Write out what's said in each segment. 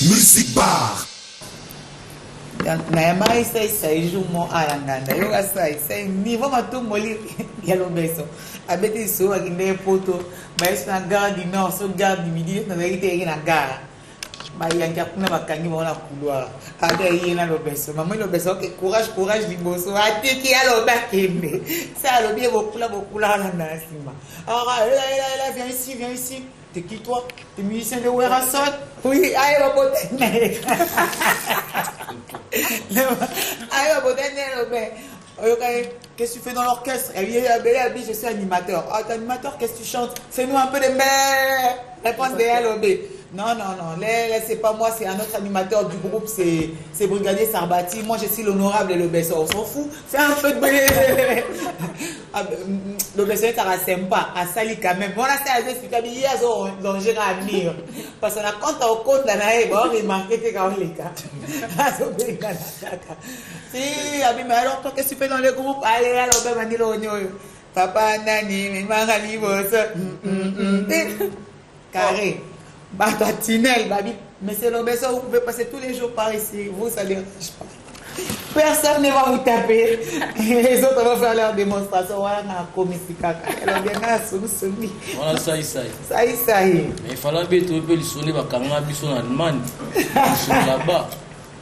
Music Bar. Na mai sai jumo ayanganda yoga sai ni vama tu moli yalo beso abeti so akinde poto mais na gare du nord so gare du midi na vérité na gare ba yanga kuna bakangi bona couloir ade yena lo beso mama lo beso que courage liboso atiki alo bakende ça lo bien beaucoup là na sima ah là viens ici. T'es qui toi? T'es musicien de Werrason? Oui, allez ma pote. Allez ma pote, qu'est-ce que tu fais dans l'orchestre? Elle dit, je suis animateur. Ah, t'es animateur, qu'est-ce que tu chantes? Fais-nous un peu de merde. Réponse de LOB. Non, là, c'est pas moi, c'est un autre animateur du groupe, c'est Brigadier Sarbati. Moi, je suis l'honorable LOB, on s'en fout. Fais un peu de bruit. LOB, ça va sympa, à Sali quand même. Bon, là, c'est à expliquer, il y a un danger à venir. Parce qu'on a compte au compte, là, on remarque que quand les cas. Si, mais alors, toi, qu'est-ce que tu fais dans le groupe? Allez, LOB, m'a dit l'oignon. Papa, Nani, mais Magali, carré. Bah, toi, Tinel, babi. Mais c'est l'obéissance, vous pouvez passer tous les jours par ici. Vous, ça ne dérange pas. Personne ne va vous taper. Les autres vont faire leur démonstration. Voilà, on a commis si caca. Alors, bien, on a soumis. Voilà, ça. Mais il fallait bien trouver le sonner, parce qu'on a besoin en Allemagne. Là-bas.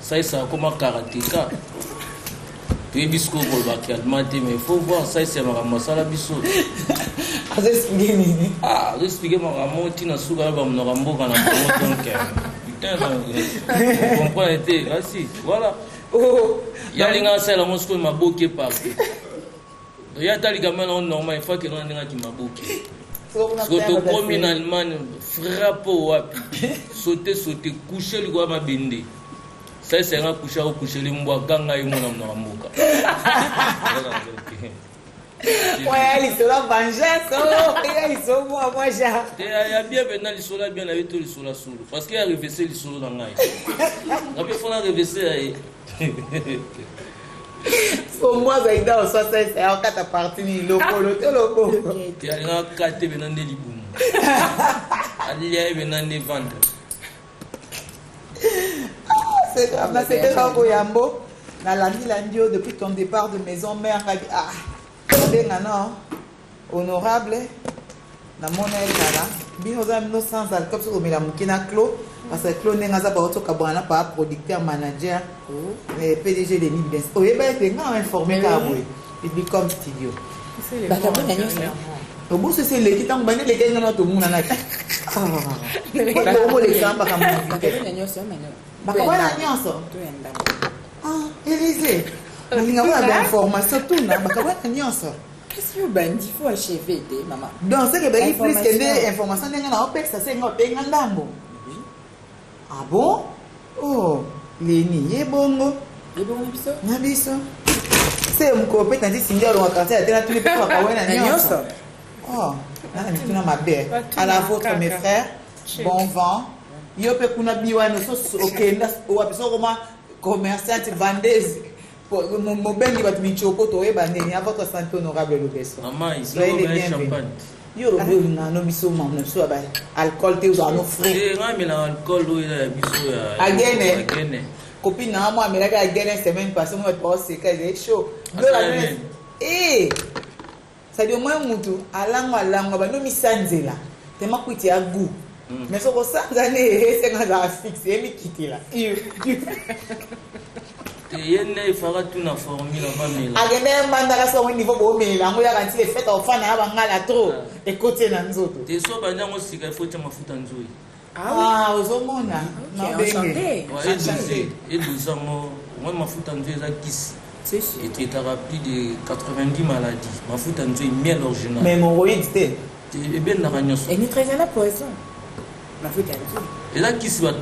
Ça, comme un karatéka. Puis, bisco, mais il faut voir, ça, c'est ma masala biso. Ah, expliquez ma ramon, tina souga, mon rambo, quand on a donc. Putain, vous comprenez, si, voilà. Il y a les gens qui ont dit que ma bouquet partout. Il y a des gens qui ont normal, il faut que l'on ait qui m'a bouquet. Parce que tu commis en Allemagne, frappe au wapi, sauter, coucher le gars m'a bindé. Ça, c'est un coucher les mois, ganga et mon amour. Ouais, ils sont là, vengeance, ils sont moi, j'ai. Il y a bien maintenant, ils sont là, bien avec tout, ils sont là sous. Parce qu'il y a réversé, ils sont dans l'ail. Après, il faut la réverser. Pour moi, c'est dans le sens, c'est un cas à partir du loco. Il y a un cas de venant de l'Iboum. Il y a venant de vendre. C'était un Boyambo. Dans la Landio, depuis ton départ de maison mère, ah, non, honorable, na mona kala, bino za no sans alcool sur la mukina clos, parce que clos n'est pas auto kabana pas producteur manager, PDG de Nibes. Oh, et ben, t'es informé kaboué. Il become studio. Bah, au bout, c'est les qui t'ont banni les gars dans tout le monde. Ah, Élysée. Il y a des informations tout là, qu'est-ce que vous bandit faut achever maman. Donc c'est que ben plus que des informations dans OPEX ça c'est ngopé ngandambo. Ah bon? Oh, Léni yebongo. Yebongo biso? Na biso. C'est mon copain tandi singa lo quartier a tous les people ka wena na nyonso. Oh, na mituna mabe. À la vôtre mes frères. Bon vent. Yo pe kuna biwa no so okenda o abiso koma commerçante vendeuse. Mon ben va te mettre au poteau et à votre santé honorable le beso. Maman, il y a champagne. Yo no biso mam so ba alcool te za no frais. Eh nga mais l'alcool do ya biso ya. Agene. Copine na moi mais la agene semaine passée moi pas c'est que c'est chaud. De la eh ça dit moi mutu alangwa ba no misanzela. Te makuti ya goût. Mais so ko sanzane c'est nga za fixe et mi quitter là. Il fera tout la formule avant mais agene mandaka so au niveau bo mela ngo ya kanti le fait au fana ya bangala trop et côté na nzoto te so banya ngo sika il faut te mafuta nzoi ah ozomona non benge et 12 ans moi mafuta nzoi za kisi et traitera plus de 90 maladies mafuta nzoi miel original mais mon roïd te et bien na ranyoso et ni très la poison mafuta nzoi. Et là, qui se va te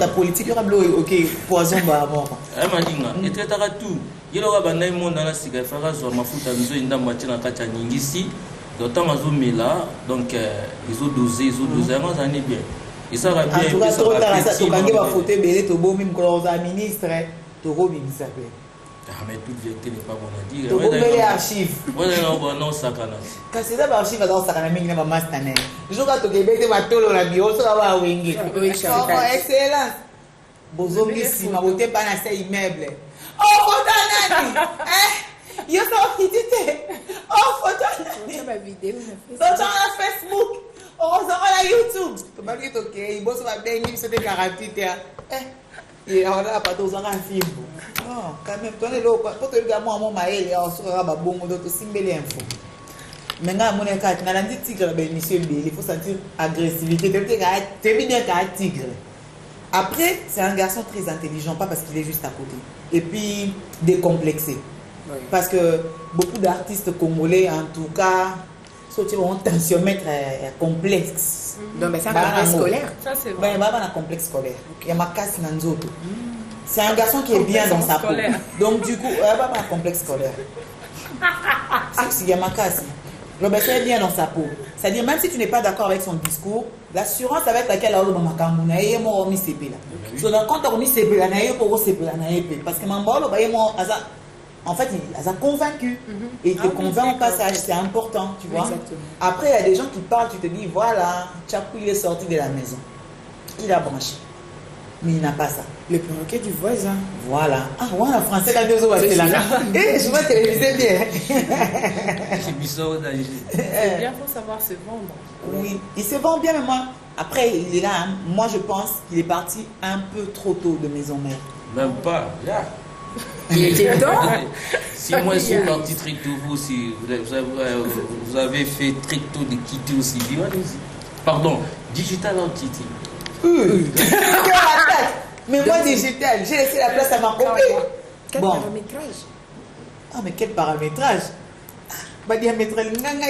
la politique, il y aura ok, poison, bah, mort. Elle m'a dit, et très tout. Il y aura un monde dans la cigarette, il faudra ma fout à nous, une dame moitié dans la cacha ici. D'autant que nous là, donc ils ont dosé, moi ça n'est bien. Et ça va bien. En tout cas, trop tard, ça, tu vas foutre belé, tu vas même quand on ministre, tu vas bien s'appeler. Ah, mais toute vérité n'est pas bonne à dire. Tu vas bien les archives. Moi, non, ça canne. Quand c'est ça, l'archive, alors ça canne, mais il n'y a pas master. Je crois que tu vas te la bio, ça va wingi. Excellent. bozongi nsima botemba na se immeuble oh photo nani yo so kiti te oh photo nani ma vidéo photo na Facebook ozonga na YouTube tobaki tokei boso babengi biso te 48 et on a pas tous en film. Non, quand même, toi, les lots, pour te dire, moi, mon mari, il a aussi un bon d'autres simbélé info. Maintenant, mon écart, dans la tigre, monsieur il faut sentir agressivité. Tu bien qu'un tigre. Après, c'est un garçon très intelligent, pas parce qu'il est juste à côté. Et puis, décomplexé. Oui. Parce que beaucoup d'artistes congolais, en tout cas, ont tensiomètre complexe. Donc, c'est un complexe scolaire. Ça, c'est vrai. Il y a un complexe scolaire. Il y a ma casse dans l'autre. C'est un garçon qui est bien dans sa peau. Donc, du coup, il n'y a pas un complexe scolaire. C'est il y a ma casse. Donc, c'est bien dans sa peau. C'est-à-dire, même si tu n'es pas d'accord avec son discours, l'assurance avec laquelle on a mis mon remis CP là. Quand on a mis CP là, parce que mon bol, en fait, il a convaincu. Et il te convainc au passage, c'est important, tu vois. Exactement. Après, il y a des gens qui parlent, tu te dis, voilà, Tchakou, il est sorti de la maison. Il a branché. Mais il n'a pas ça. Le perroquet du voisin. Voilà. Ah, ouais, en français, la deuxième, c'est là. Eh, je vois téléviser bien. C'est bizarre d'ailleurs. C'est bien, il faut savoir se vendre. Oui, il se vend bien, mais moi, après, il est là. Hein. Moi, je pense qu'il est parti un peu trop tôt de maison mère. Même pas, là. Il était temps. Si moi, je suis parti très tôt, vous aussi, vous avez fait très tôt de quitter aussi. Pardon, digital entity. Mais moi, digital, j'ai laissé la place à ma copine. Quel paramétrage? Ah, mais quel paramétrage?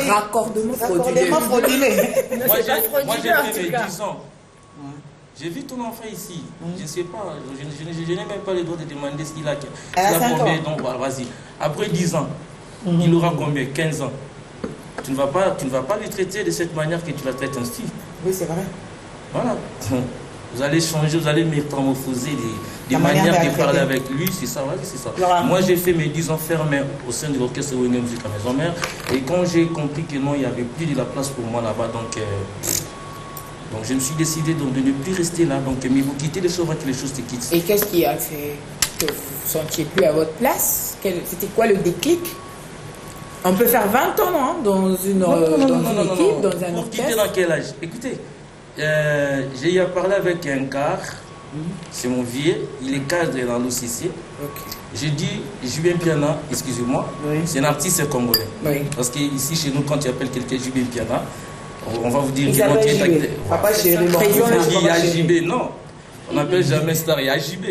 Raccordement frauduleux. Moi, j'ai fait mes 10 ans. J'ai vu ton enfant ici. Je ne sais pas. Je n'ai même pas le droit de demander ce qu'il a. Il a combien? Donc, voilà, vas-y. Après 10 ans, il aura combien? 15 ans. Tu ne vas pas le traiter de cette manière que tu la traites ainsi. Oui, c'est vrai. Voilà. Vous allez changer, vous allez métamorphoser des manières de parler avec lui, c'est ça, ouais, c'est ça. Moi, j'ai fait mes 10 ans fermés au sein de l'orchestre Wenge Musique à Maison Mère. Et quand j'ai compris que non, il n'y avait plus de la place pour moi là-bas, donc je me suis décidé de ne plus rester là. Donc, mais vous quittez les sauvages que les choses te quittent. Et qu'est-ce qui a fait que vous ne vous sentiez plus à votre place? C'était quoi le déclic? On peut faire 20 ans hein, dans une équipe, dans un Pour orchestre. quitter dans quel âge? Écoutez, j'ai eu parlé avec un cadre, c'est mon vieux, il est cadre dans l'OCC. Okay. J'ai dit, Jubin Piana, excusez-moi, c'est un artiste congolais. Oui. Parce qu'ici, chez nous, quand tu appelles quelqu'un Jubin Piana, on va vous dire du montier. Papa chéri, il y a JB, non. On n'appelle jamais star, il y a JB.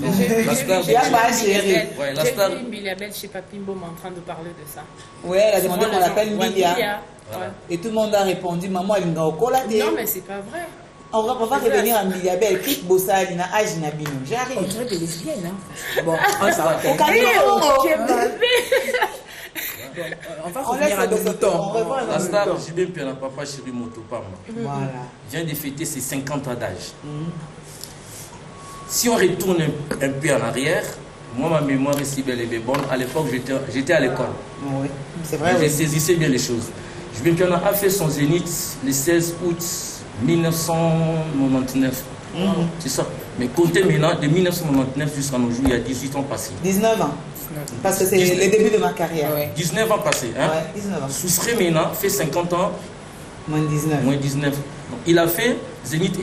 La star, j'ai vu Mbiliabel chez Papimbo en train de parler de ça. Oui, elle a demandé qu'on l'appelle Mbilia. Et tout le monde a répondu, maman, elle n'a pas Non, mais c'est pas vrai. On va revenir à Mbiliabel. Kik Bossali, na âge na bino. J'arrive. On dirait des lesbiennes, hein. Bon, on va revenir à nos moutons. La star JB Piana, papa chéri Motopama, vient de fêter ses 50 ans d'âge. Si on retourne un peu en arrière, moi, ma mémoire est si belle et bonne. À l'époque, j'étais à l'école. Oui, c'est vrai. Je saisissais bien les choses. JB Piana a fait son zénith le 16 août 1999. C'est ça. Mais comptez maintenant, de 1999 jusqu'à nos jours, il y a 18 ans passés. 19 ans. Parce que c'est le début de ma carrière. 19 ans passés. Hein? Ouais, 19 ans. Souscrit maintenant, fait 50 ans. Moins 19. Moins 19. Donc, il a fait zénith,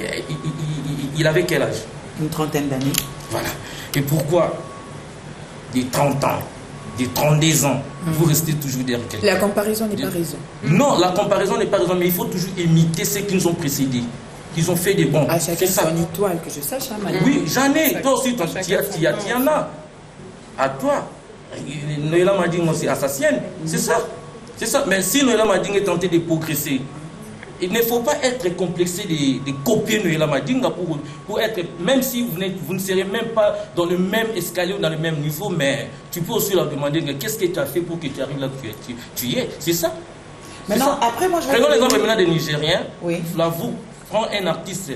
il avait quel âge? Une trentaine d'années. Voilà. Et pourquoi des 30 ans, des 32 ans, vous restez toujours derrière quelqu'un? La comparaison n'est pas raison. Non, la comparaison n'est pas raison, mais il faut toujours imiter ceux qui nous ont précédés, qui ont fait des bons. À chacun son étoile, que je sache, hein, madame. Oui, j'en ai. Toi aussi, tu en as. À toi. Noëlla Mading aussi, à sa sienne. C'est ça. C'est ça. Mais si Noëlla Mading est tenté de progresser, il ne faut pas être complexé de copier Noëlla Madinga pour être, même si vous ne serez même pas dans le même escalier ou dans le même niveau, mais tu peux aussi leur demander qu'est-ce que tu as fait pour que tu arrives là où tu y es. C'est ça. Maintenant, après, moi, je vais. Prenons l'exemple maintenant des Nigériens. Oui. Vous prend un artiste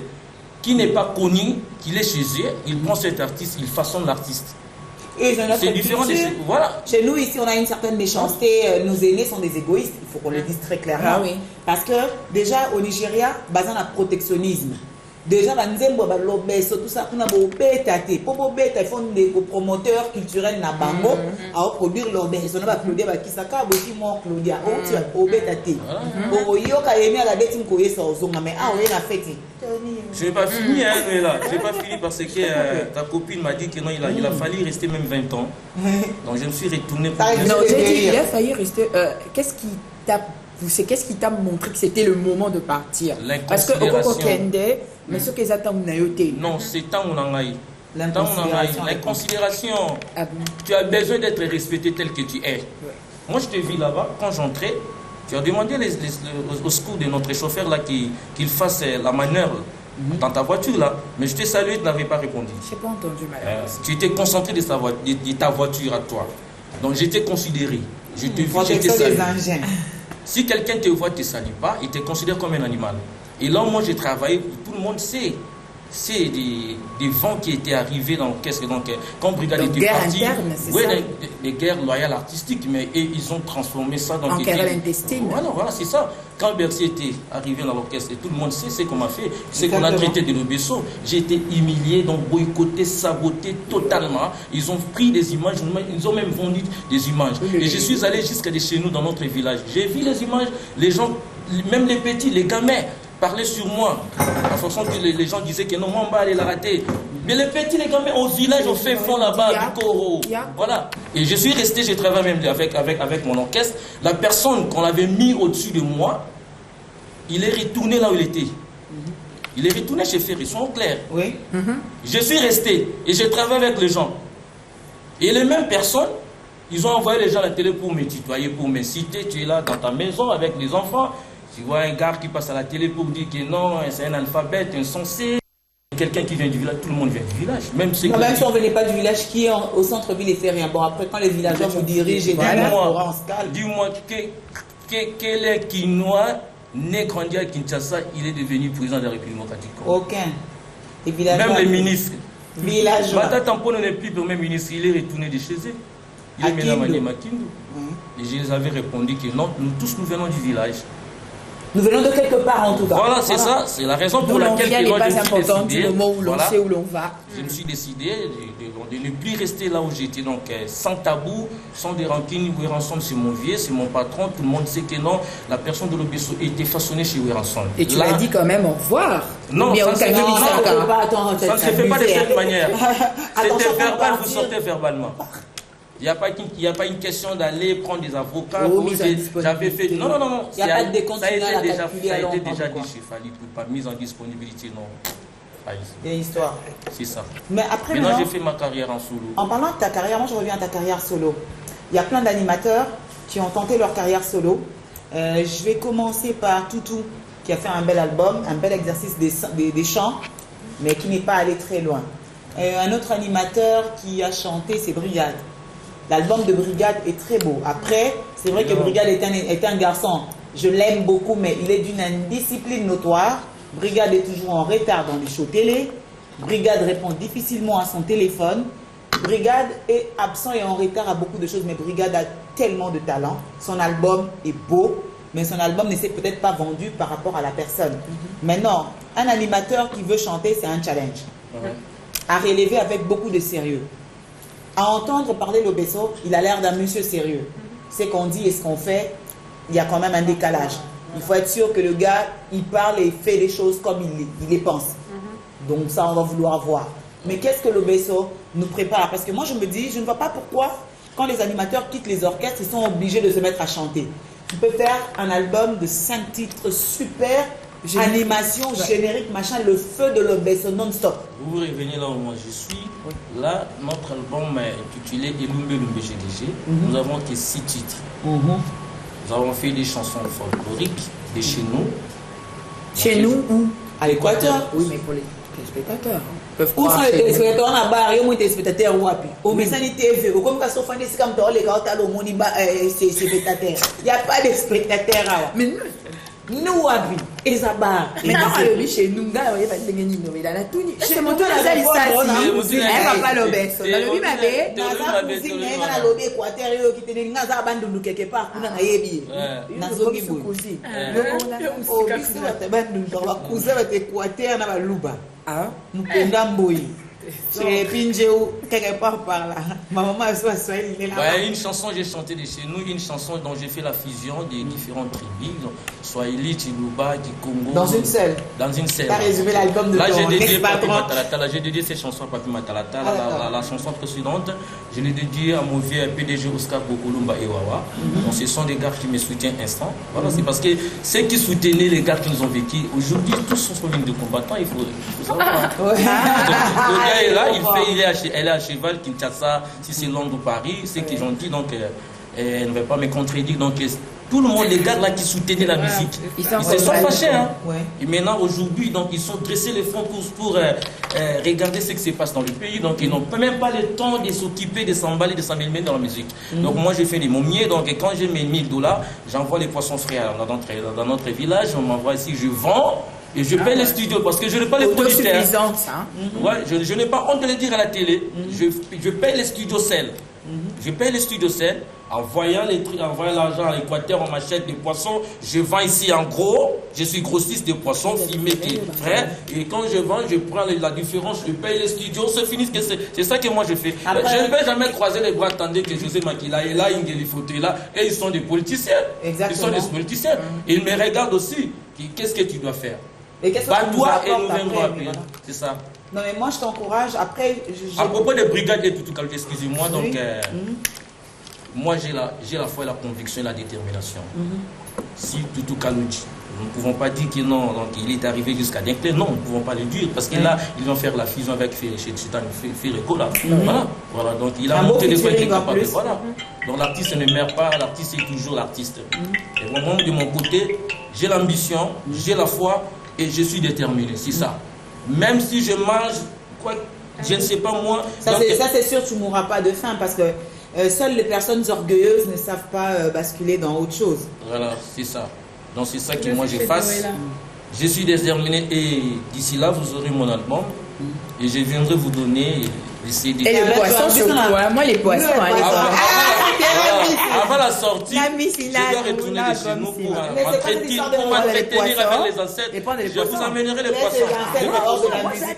qui n'est pas connu, qu'il est chez eux, il prend cet artiste, il façonne l'artiste. C'est différent de chez voilà. Chez nous, ici, on a une certaine méchanceté. Nos aînés sont des égoïstes. Il faut qu'on le dise très clairement. Ah, oui. Parce que, déjà, au Nigeria, basé sur le protectionnisme. déjà la nzembo ba lobeso tout ça kuna bo beta te po bo beta ils font des promoteurs culturels na bango à produire lobeso na ba Claudia ba kisaka bo ti mo Claudia o tu o beta te o yo ka yemi ala deti ko yesa ozonga mais ah o na fête. Je n'ai pas fini, hein, mais là. Je n'ai pas fini parce que ta copine m'a dit que non, il a fallu rester même 20 ans. Donc je me suis retourné pour... Non, j'ai dit, il a failli rester... qu'est-ce qui t'a montré que c'était le moment de partir? Parce que au Kende, mais ce qu'ils attendent, non, c'est tant on en a eu. L'inconsidération. Tu as besoin d'être respecté tel que tu es. Moi, je te vis là-bas, quand j'entrais, tu as demandé au secours de notre chauffeur là qu'il fasse la manœuvre dans ta voiture là, mais je t'ai salué, tu n'avais pas répondu. Je n'ai pas entendu, madame. Tu étais concentré de ta voiture à toi. Donc j'étais considéré. Je te vis, je te salue. Si quelqu'un te voit, ne te salue pas, il te considère comme un animal. Et là, moi j'ai travaillé, tout le monde sait. C'est des vents qui étaient arrivés dans l'orchestre. Donc, quand Brigade était partie, des guerres loyales artistiques, mais ils ont transformé ça dans des guerres intestines. Voilà, c'est ça. Quand Bercy était arrivé dans l'orchestre, et tout le monde sait ce qu'on m'a fait, c'est qu'on a traité de l'obéso. J'ai été humilié, donc boycotté, saboté totalement. Ils ont pris des images, ils ont même vendu des images. Et je suis allé jusqu'à chez nous, dans notre village. J'ai vu les images, les gens, même les petits, les gamins, parlaient sur moi, en fonction que les gens disaient que non, mon bas, il a raté. Mais les petits, les gamins, au village, au fait fond là-bas, du Coro. Voilà. Et je suis resté, j'ai travaillé même avec mon orchestre. La personne qu'on avait mis au-dessus de moi, il est retourné là où il était. Il est retourné chez Ferry, sont clairs. Oui. Je suis resté et j'ai travaillé avec les gens. Et les mêmes personnes, ils ont envoyé les gens à la télé pour me tutoyer, pour me citer. Tu es là dans ta maison avec les enfants. Tu vois un gars qui passe à la télé pour dire que non, c'est un alphabète, insensé. Quelqu'un qui vient du village, tout le monde vient du village. Même si on ne venait pas du village qui est au centre-ville et fait rien. Bon, après, quand les villageois vous dirigent, dis-moi, quel est Quinois, né, grandi à Kinshasa, il est devenu président de la République démocratique? Aucun. Même les ministres. Villageois. Bata Tampon n'est plus premier ministre, il est retourné de chez eux. Il est maintenant à Makindu. Et je les avais répondu que non, nous tous nous venons du village. Nous venons de quelque part en tout cas. Voilà, c'est ça, c'est la raison pour laquelle je me suis décidé. Le moment où l'on sait où l'on va. Je me suis décidé de ne plus rester là où j'étais, donc sans tabou, sans des rancunes. Wéranson, c'est mon vieux, c'est mon patron. Tout le monde sait que non, la personne de l'Obeso était façonnée chez Wéranson. Et tu l'as dit quand même au revoir. Non, ça ne se fait pas de cette manière. C'était verbal, vous sortez verbalement. Il n'y a pas une question d'aller prendre des avocats. J'avais fait. Non. Il n'y a pas de décompte. Ça a été déjà dit chez Fali, pas mise en disponibilité, non. Il y a une histoire. C'est ça. Mais après, maintenant, j'ai fait ma carrière en solo. En parlant de ta carrière, moi je reviens à ta carrière solo. Il y a plein d'animateurs qui ont tenté leur carrière solo. Je vais commencer par Toutou, qui a fait un bel album, un bel exercice des chants, mais qui n'est pas allé très loin. Un autre animateur qui a chanté, c'est Brigade. L'album de Brigade est très beau. Après, c'est vrai que Brigade est un garçon. Je l'aime beaucoup, mais il est d'une indiscipline notoire. Brigade est toujours en retard dans les shows télé. Brigade répond difficilement à son téléphone. Brigade est absent et en retard à beaucoup de choses, mais Brigade a tellement de talent. Son album est beau, mais son album ne s'est peut-être pas vendu par rapport à la personne. Maintenant, un animateur qui veut chanter, c'est un challenge. À relever avec beaucoup de sérieux. À entendre parler l'Obeso, il a l'air d'un monsieur sérieux. Ce qu'on dit et ce qu'on fait, il y a quand même un décalage. Il faut être sûr que le gars, il parle et fait les choses comme il les pense. Donc ça, on va vouloir voir. Mais qu'est-ce que l'Obeso nous prépare? Parce que moi, je me dis, je ne vois pas pourquoi, quand les animateurs quittent les orchestres, ils sont obligés de se mettre à chanter. Tu peux faire un album de 5 titres super, animation, générique, machin, le feu de l'Obeso non-stop. Vous revenez là où moi je suis. Là, notre album est intitulé Elumbe Lumbe GDG. Nous avons que 6 titres. Nous avons fait des chansons folkloriques de chez nous. Chez nous où? À l'Équateur. Oui, mais pour les téléspectateurs. Où sont les téléspectateurs? On a barré les téléspectateurs. Au Messani TV, comme quand on fait des comme toi, les gars, c'est spectateurs. Il n'y a pas de spectateurs. Mais Nous avons Isabah. Maintenant, on est chez nous, on est pas de il a la tout. C'est mon tour à la liste. Elle va pas l'obèse. On a le même abbé. Naza cousine, elle va la lobby équateur qui tenait Naza abandonné quelque part. On a yébi. Nazo qui cousine. Oh, biso va abandonné. Va cousin va équateur na ba luba. Ah. Nous pendamboyi. C'est Pinjeu quelque part par là. Ma maman soit il est là. Une chanson j'ai chanté de chez nous, une chanson dont j'ai fait la fusion des différentes tribus, Swahili, Chiluba, du Congo. Dans une seule. Dans une seule. T'as résumé l'album de là, ton j'ai dédié ex-patron. Là, j'ai dédié ces chansons à Papi Matalata. La chanson précédente, je l'ai dédiée à mon vieux PDG Oscar Bokolumba et Wawa. Donc, ce sont des gars qui me soutiennent instant. Voilà, c'est parce que ceux qui soutenaient les gars qui nous ont vécu, aujourd'hui, tous sont sur ligne de combattants. Il faut savoir. Le gars est là, elle est à cheval, Kinshasa, si c'est Londres ou Paris, c'est qui est gentil, donc elle ne va pas me contredire. Donc, tout le monde, les gars là qui soutenaient la musique, ils se sont fâchés. Hein. Et maintenant, aujourd'hui, donc, ils sont dressés les fonds pour regarder ce qui se passe dans le pays. Donc, ils n'ont même pas le temps de s'occuper, de s'emballer, de s'améliorer dans la musique. Donc, moi, je fais des momiers. Donc, quand j'ai mes $1000, j'envoie les poissons frais dans notre village. On m'envoie ici, je vends. Et je paye les studios parce que je n'ai pas les producteurs. Ouais, je n'ai pas honte de le dire à la télé. Je paye les studios sel. Je paye les studios sel. En voyant les trucs, en voyant l'argent à l'Équateur, on m'achète des poissons. Je vends ici en gros. Je suis grossiste de poissons, filmé qui est frais. Et quand je vends, je prends la différence. Je paye les studios. C'est fini. C'est ça que moi je fais. Je ne vais jamais croiser les bras. Attendez que José Makila est là, Ingeli Foto est là. Et ils sont des politiciens. Exactement. Ils sont des politiciens. Ils me regardent aussi. Qu'est-ce que tu dois faire? Et qu'est-ce que toi et nous viendrons après. C'est ça. Non mais moi je t'encourage. Après, à propos des brigades et tout, excusez-moi. Donc, moi j'ai la foi et la conviction et la détermination. Si Tutu Kalunji, nous ne pouvons pas dire que non, donc il est arrivé jusqu'à Dinklé. Non, nous ne pouvons pas le dire parce que là, ils vont faire la fusion avec Ferreco là. Voilà, donc il a monté les fois qu'il est capable. Voilà. Donc l'artiste ne meurt pas, l'artiste est toujours l'artiste. Et moi, de mon côté, j'ai l'ambition, j'ai la foi et je suis déterminé. C'est ça. Même si je mange, quoi, je ne sais pas moi. Ça c'est sûr, tu ne mourras pas de faim parce que seules les personnes orgueilleuses ne savent pas basculer dans autre chose. Voilà, c'est ça. Donc c'est ça que moi je fasse. Je suis déterminé et d'ici là vous aurez mon album et je viendrai vous donner les CD. Et les poissons surtout, moi les poissons. Avant la sortie, je dois retourner de chez nous pour m'entretenir avec les ancêtres. Je vous amènerai les poissons.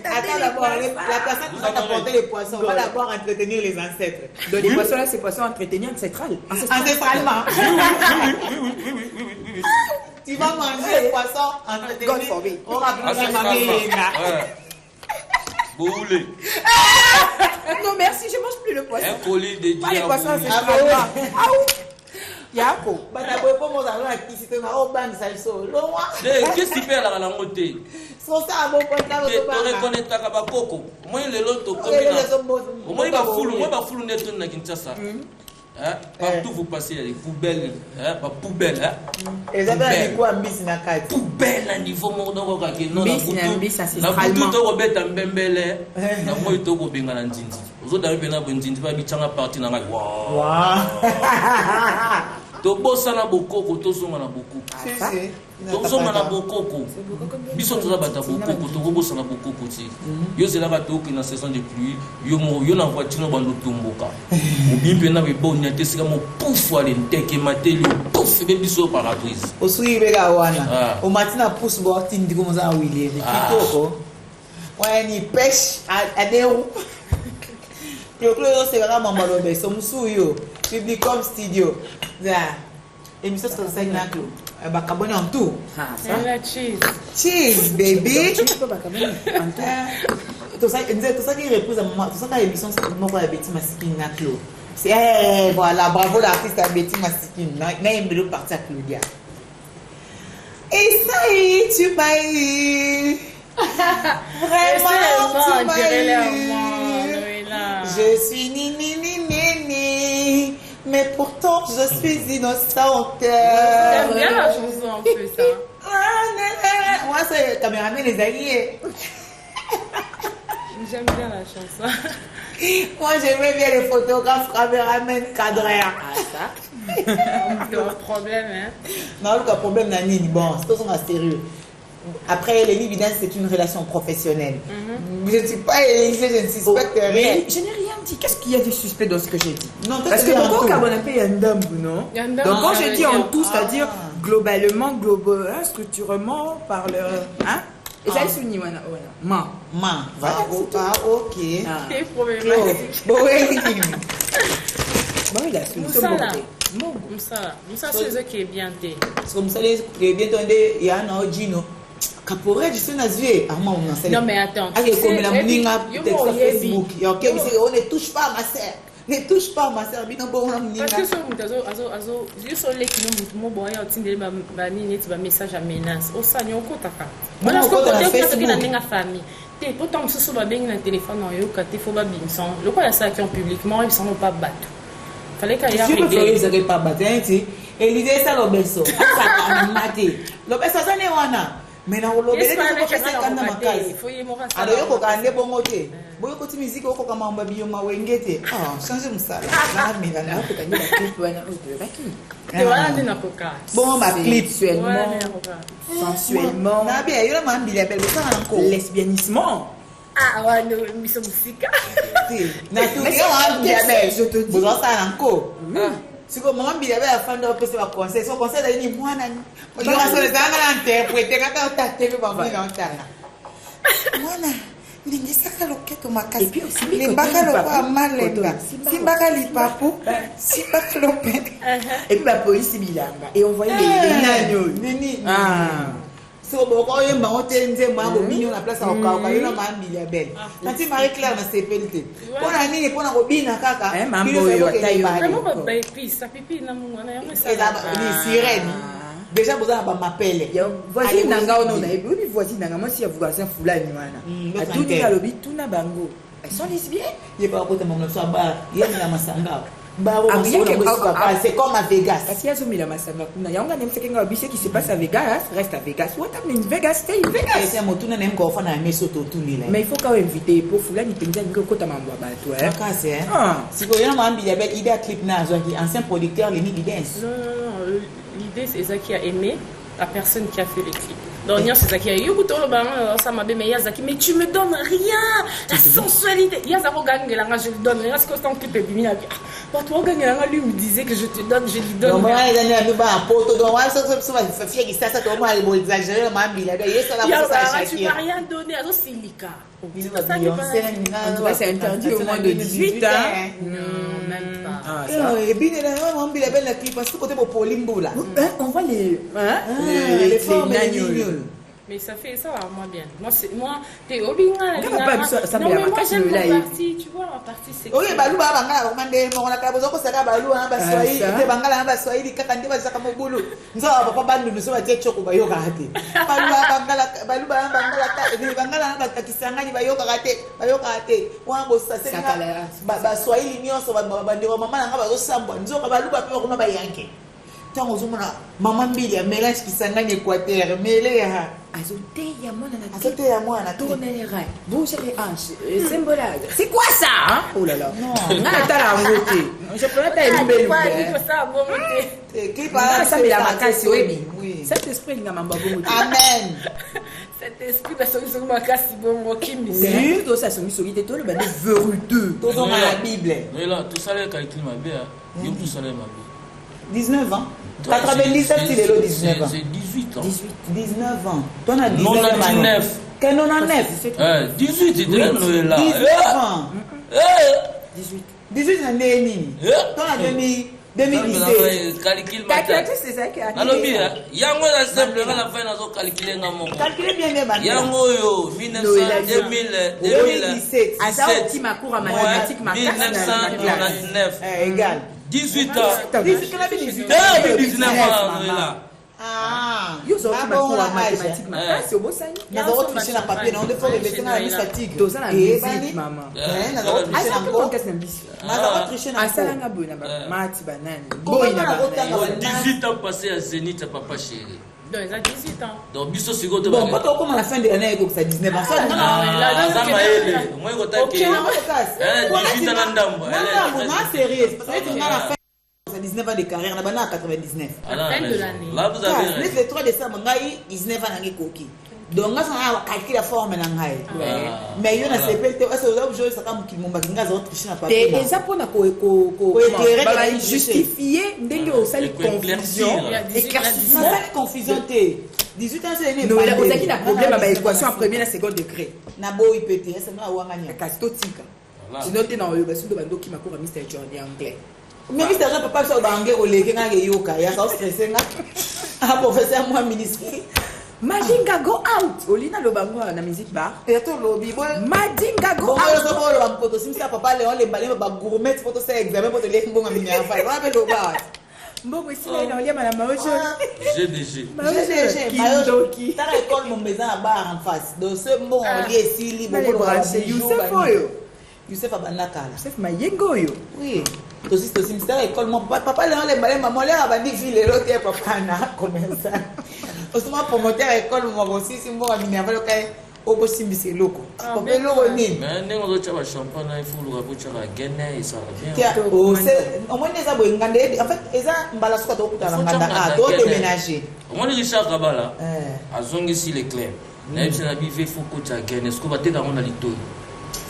Attends d'abord, la personne qui va t'apporter les poissons va d'abord entretenir les ancêtres. Donc les poissons là, c'est poissons entretenir ancestralement. Oui. Tu vas manger les poissons entretenir. On va prendre ma mère. Boulé. Non merci, je mange plus le poisson. Un colis de pas les poissons ancestralement. Yako. Qu'est-ce que tu fais à la montée? Tu reconnais ta kabakoko. Moi le loto comme moi ba fulu net na Kinshasa. Partout vous passez, il y a des poubelles, pas poubelles. Et ça veut quoi mbisi na kati? Poubelle à niveau mondoko kake non mbisi ancestralement. Na butu to robeta mbembele. Na moi to ko benga na ndindi. Ozo da bena bondindi ba bichanga parti na ngai. Wow. Tobosa na bokoko tozonga na bokoko. Tozonga na bokoko. Biso toza bata bokoko tobosa na bokoko ti. Yo zela ba toki na saison de pluie, yo na voiture no bando tomboka. Obimpe na bebonya tesika mo poufu ale nteke mateli pouf be biso paradise. Osui bega wana. O matina pousse bo tindi ko moza wili kitoko. Wani pêche à deu. Le club c'est vraiment mamalobe, somusu yo. Publicom studio. Là. Émission sur 5 naclo. Bakabone en tout. Cheese baby. Tout ça qui repose à moi, tout ça qui émission c'est moi la Betty Masikine naclo. C'est voilà, bravo l'artiste à Betty Masikine. Na yembelo parti à Claudia. Et ça y est, tu m'as eu. Vraiment, tu m'as eu. Je suis ni, mais pourtant je suis innocente. J'aime bien la chanson un peu ça. Moi c'est caméraman les alliés. J'aime bien la chanson. Moi, j'aimais bien les photographes, caméramans, cadreurs. Ah, ça. C'est un problème, hein. Non, le problème n'a ni bon, c'est tout ça sérieux. Après, l'évidence, c'est une relation professionnelle. Je ne suis pas Élysée, je ne suspecte rien. Mais je n'ai rien dit. Qu'est-ce qu'il y a de suspect dans ce que j'ai dit? Non, toi, parce tu que dis en pourquoi tout. on appelle un dame, non? Il y a un dame. Donc quand Ah, je dis en tout, ah. c'est-à-dire globalement, structurellement, par le... Hein? Et ça, c'est une voilà. Ma. Voilà, ok. Ah. C'est Claude. problématique. Bon, oui. Bon, il a solution. Moussa là. Moussa, c'est ce qui est bien. C'est comme ça, les bientôt, il y a un Gino. Caporet, je suis nazé. Non, mais attends. Ah, tu sais, comme la mouninga, yo, peut-être sur yo, yebi. Facebook. On ne touche pas à ma sœur. Ne touche pas à ma sœur. Bino bon, la mouninga. Parce que sur les qui nous bon, il y a aussi des messages à menace. Au sein, il y a encore taka. Voilà, ce que tu as dit, famille. Et pourtant, ce sont les gens qui téléphone, il faut pas bimson. Le quoi, il y a ça qui ont publiquement, ils ne sont pas battus. Fallait qu'il y ait réglé. Je ne pas battre. Et l'idée, c'est l'obeso. Ça a maté. L'obeso, ça n'est pas. Mais na olobele ko pesa kana makazi alors yoko kande bongo te boyo ko ti musique oko kama mbabiyo mawengete change musala na mina na ko kanye la clip wana o baki te wala ndina koka bon ma clip sensuellement na bien yo ma mbili belle ça encore lesbianisme wana miso musika na tu yo ma mbili belle je te dis vous ça encore siko mama mbili belle afanda opesa ba conseil so conseil dali ni mwana ni yo asole zanga na interprète kata utateve ba mbili ontana mwana ndingisaka loketo makasi limbaka lokwa malenga simbaka lipapu simbaka lope et puis la police bilanga et on voyait les nagnos nini so boko yemba otenze mwango minyo na place okauka yo na mambili ya belle nati Marie Claire na sepelite pona nini pona kobina kaka mambo yo atayo vraiment ba baby sa pipi na mungu na yango ça ni sirène déjà vous avez ma pelle voici nanga on a eu voici nanga moi si ya voisin fulani wana a tout dit à lobi tout na bango elles sont lesbiennes il pas côté mon so ba yemi na masanga c'est comme à Vegas. Parce qu'il y a masanga kuna yanga nem sekenga bise qui se passe à Vegas reste à Vegas. What happened in Vegas stay in Vegas. C'est mon tourne nem ko fana meso to tuli là. Mais il faut quand même inviter pour fulani penza ngo kota mambo ba to hein. Akase hein. Si ko yana mambi ya belle idée clip na zo qui ancien producteur les Niggy Dance. Non, l'idée c'est ça qui a aimé la personne qui a fait le clip. Donc c'est ça qui a eu tout le ballon ça m'a bien mais Yazaki mais tu me donnes rien la sensualité Yazako gangela je lui donne rien parce que son clip est bien toi gangela lui me disait que je te donne je lui donne non moi il a mis ba poto donc moi ça va fier qui ça toi moi il exagérer mambi là il ça va ça tu vas rien donner à Silika c'est interdit au moins de 18 ans non même pas et bien là mambi la belle clip parce que côté pour Polimbo là on voit les nagnos. Mais ça fait ça moi bien. Moi t'es obinga. Non mais moi j'aime la partie, tu vois la partie c'est. Oui, balu ba bangala komande mo na kabo zoko saka balu ba swahili, te bangala ba swahili kaka ndiba saka mobulu. Nzo papa bandu nuso ba tie choko ba yoka hate. Balu ba bangala ka ni bangala ba takisangani ba yoka hate. Wa bo sa senga ba swahili nyonso ba bandiro mama na ba zo sambwa. Nzo ka balu ba pe ko ba yanke. Tant ozomona mama mbili ya mélange kisangani Équateur mêlé ya azote ya mwana tourner les reins bouger les hanches symbolage c'est quoi ça hein? Oh là là non ngata la ngote je peux pas être quoi il faut ça bon monter qui parle ça mais la makasi oui cet esprit nga mamba bon amen cet esprit ba solution makasi bon kimi c'est tout ça somi solide tout le bande verrueux tout dans la Bible mais là tout ça les calcul ma bien yo tout ça les ma bien 19 ans 97 il est le 19 ans. C'est 18 ans. 19 ans. Toi, on a 99. Quel 99 18, c'est de là. 19 ans. 18 ans, Némi. Toi, on a 2017. Calcule c'est ça qui a dit. Alors bien, yango la simple la fin nazo calculer ngamo. Calculez bien bien. Yango yo 2017. Asa petit macours en mathématiques 1999. Égal. 18 ans. 18 ans là. Ah, yo so ba ko mathématiques makasi obosani na zo tricher na papier na on faut le mettre na statique to ça la musique maman na zo tricher na ko qu'est-ce na bisi na zo tricher na asala nga bona ba mati banani boy na 18 ans passé à Zénith à papa chéri Donc, ils ont 18 ans. Donc, biso sigo to Bon, pas comme à la fin de l'année, donc ça 19 ans. Ça, non, moi, je t'ai dit. 18 ans d'ambo. Non, sérieux. Parce que à la fin, ça 19 ans de carrière, on a à 99. À la fin de l'année. Là, vous avez. Le 3 décembre, on a 19 ans de coquille. Donc, on a calculé la forme. Mais il y a un CPLT, c'est là où je sais pas qui m'ont battu, on a triché na papier. Et ça pour justifier ndenge osali confusion éclaircissement confusion 18 ans c'est né. non là osaki na problème à équation en premier et second degré na boy pété c'est na wanganya kastotika sinon te na oyo basundo bandoki makora Mr. John en anglais mais Mr. John papa so ba anglais oleke na ke yoka ya sa stressé nga ah professeur moi ministre Madinga go out olina lobango na musique bar et to lobi boy Madinga go out bon so bolo ba mpoto simisa papa le on le balé ba gourmet photo ça examen pour te les mbonga mi na fa wa be lo ba mbongo isila na olia mala maojo GDG Kindoki ta école mon maison à bar en face donc ce bon on lié sili bon branché Youssef oyo Youssef abanakala Youssef mayengo yo oui tosi mystère école mon papa le on le balé maman le abandi ville l'autre papa na commerçant osoma promoteur école mon aussi si mbonga mi na fa lokai obo simbisi loko papa loko nini mais ndenge zo tshaba champagne il faut le rabucha la gene ça bien c'est au moins les abo ngande en fait eza mbala suka to kutana nganda a to déménager au moins Richard Kabala azongi si les clairs na bise na bive faut ko tsa gene ce ko ba teka ngona litoyi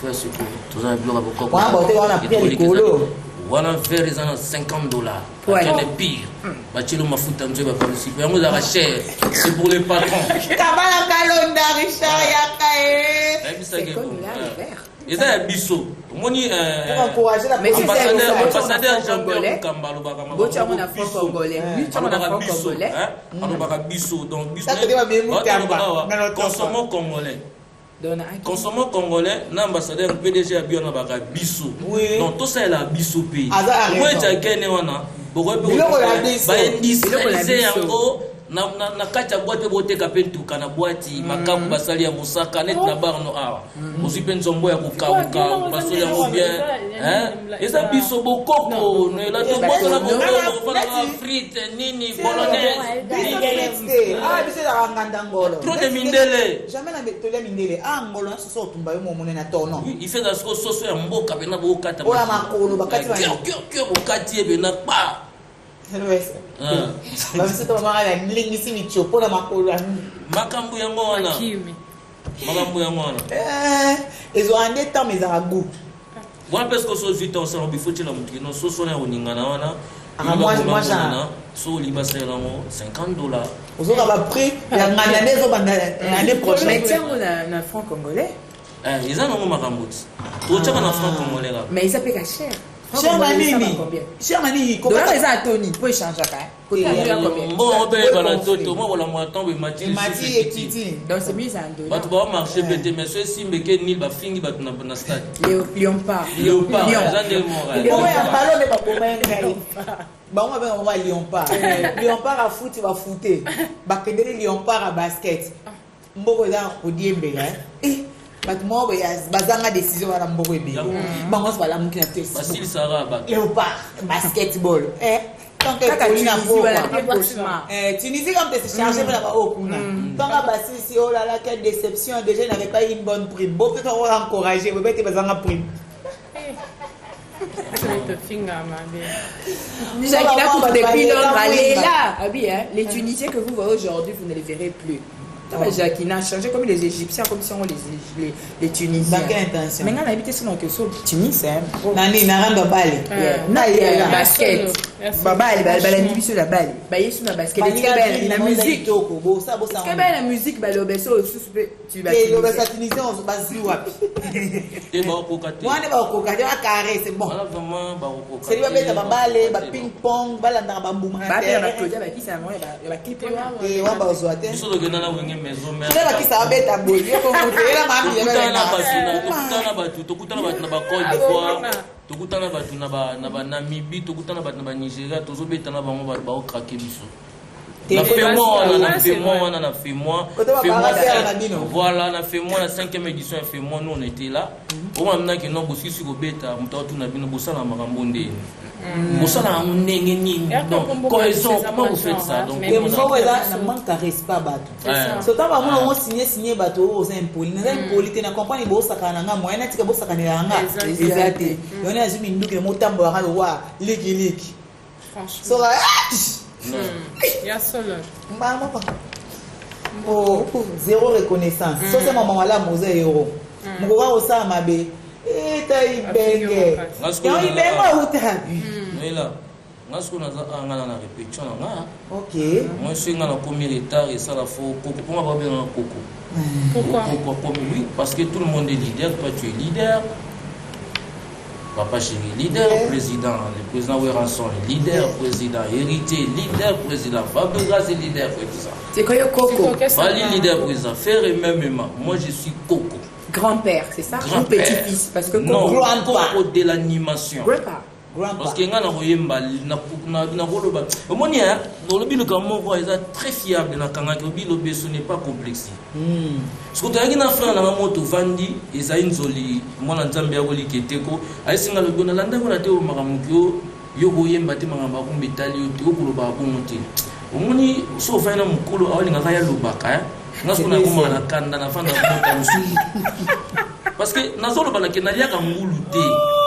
faut ce que to za bloka boko wa ba te wana pia likolo wana verre ils en $50 c'est pire bachilo mafuta nzo ba participer yango za cher c'est pour les patrons Kabala kalonda Richard yakae c'est comme et ça biso moni encourager la ambassadeur Jean-Pierre Kambalo baka bocha mona franc congolais lui tu mona franc congolais on baka biso donc biso consommons congolais l'ambassadeur PDG a bien baka biso donc tout ça est la biso pays moi j'ai gagné wana beaucoup ba industrialiser yango na kati ya boîte bote ka pentuka na boîte makamu basali ya musaka net na barno awa aussi pensombo ya kokauka basali ya bien eza biso bokoko no la to boîte la bokoko na frite nini bolognese biso la nganda ngolo trop de mindele jamais na betole mindele ngolo na soso tumba yo momone na tono il fait ça soso ya mboka bena bokata ola makolo bakati ba kyo bokati bena pa bamiso to mama la nlingisi michopo na makolo makambu yango wana ezo ande temps mais à goût wana parce que so 8 ans ça on bifoti la mutu no so so na oningana wana moi ça so liba sela mo $50 ozo ba prix ya ngana zo banda année prochaine mais tiens on a franc congolais ils en ont makambu to tshaka na franc congolais mais ça paye cher cher manini dollar eza atoni po échange ka côté ya combien bon on paye bala toto moi wala mo tombe mati et titi donc c'est mis en dollars batu ba marché bete mais so si mbeke ni ba fingi batu na stade Léopard Jean Moral bon ya balo ne ba boma ngai ba on va on Léopard a foot va footer ba kendele Léopard a basket mboko za odiembela but moi bazanga décision wana mboko ebele bango so bala mukina te Basile Saraba Léopard basketball tant que Paulina Tunisie comme t'es chargé pour la okuna tant que Basile oh là là quelle déception déjà il n'avait pas une bonne prime bon peut on encourager mais tu bazanga prime depuis Londres, allez là. Ah oui, les Tunisiens que vous voyez aujourd'hui, vous ne les verrez plus. Jacquina a changé comme les Égyptiens, comme si on les Tunisiens. Dans quelle intention? Maintenant, on habite sur notre sol. Tunis, Nani, Naranda Bali. Basket. Baba, elle a mis sur la balle. Baye sur la basket. La musique. La musique, tu vas et le Tunisien, on se base sur wapi. et ba kokate Moi, on va kokate, on va carré, c'est bon. voilà vraiment ba kokate C'est lui qui va balle, ba ping pong, balle dans ba boum. Ba faire la Claudia, ba qui ça moi, ba clip. Et on va aux hôtels. biso lokena na wenge maison mais C'est là qui ça va beta boy. Yo ko monter la mami tokutana batu na ba Côte d'Ivoire tokutana batu na ba Namibie tokutana batu na ba Nigeria tozobetana bango ba okrake biso Voilà, on a fait moi la 5e édition, fait moi nous on était là. Au moment que non boski sur beta, on t'a tout na bino bossa la marambonde. Bossa la nengeni. Donc cohésion, comment vous faites ça? Donc les mots là ne manque à respect bateau. So tant vraiment on signer bateau aux impôts. Les impôts ils ne comprennent pas bossa kananga moyen tika bossa kananga. Exact. On a juste mindu que motambo à wa liki. Franchement. Il y a seul. Oh, zéro reconnaissance. Ça c'est maman là mosé euro. Mukura osa mabe. Taï benge. Quand il benge ou ta. Mais là, moi ce qu'on a ngana na répétition nga. OK. Moi je suis ngana premier retard et ça la faut coco. Pour moi pas bien coco. Pourquoi? Oui, parce que tout le monde est leader, toi tu es leader. Papa chéri, leader, président, le président Ouéranson, leader, président, héritier, leader, président, Fabregas est leader, tout ça. C'est quoi le Coco? Bali leader, président, frère et même maman. Moi je suis Coco. Grand-père, c'est ça? Grand-père. Petit-fils, parce que non, Coco de l'animation. Parce que nga na royemba na roloba. Omoni hein, dans le bilan comme moi ils sont très fiable na kanga que bilan beso n'est pas complexe. Ce que tu as dit na frère na moto vandi ezali nzoli mwana nzambe ya boli keteko aisinga le bona landa ko na te o makamukyo yo royemba te makamba ko mbetali yo te ko loba ko monte. Omoni so fa na mukulu awali nga ya lobaka nga so na ko na kanda na fanda ko musu. Parce que nazolo balaki na liaka ngulu te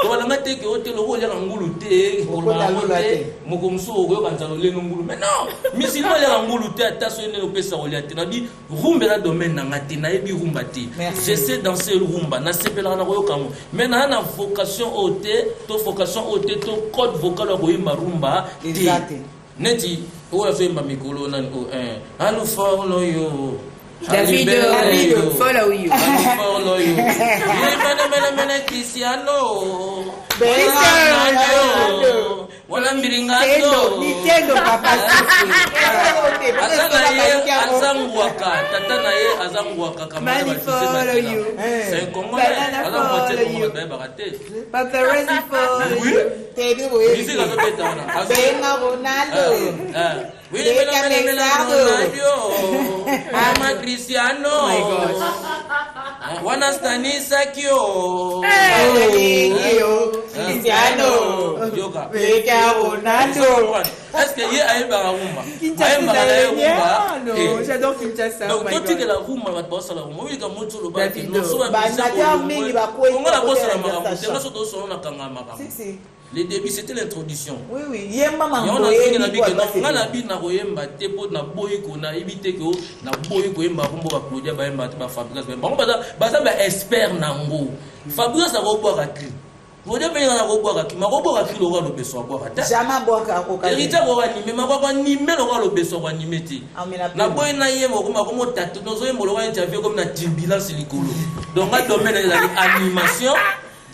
to balanga te ke hotel o liaka ngulu te ko la hotel mokomso ko kanzalo le ngulu mais non misi no liaka ngulu te ataso ne lo pesa o liate na bi rumba la domaine na ngati na ebi rumba te j'essaie danser le rumba na sepela na ko kamo mais na vocation ote to vocation ote to code vocal ko yimba rumba te neti o la femba mikolo na alu follow you David, follow you. Follow you. Mene Cristiano. Wala mbiringando. Nintendo papa. Azangwaka. Tata na ye azangwaka kama follow you. C'est comment Paparazzi follow you. Musique à Ronaldo. Oui, Ama Cristiano. Oh my gosh. Wana Stanisakio. Cristiano. Yoga. Ronaldo. Est-ce que y a un rumba? Non, j'adore Kinshasa. Donc, tout est la rumba, va te bosser la rumba. Oui, comme moi, tu le bats. Les débuts, c'était l'introduction. Oui, oui. Il y a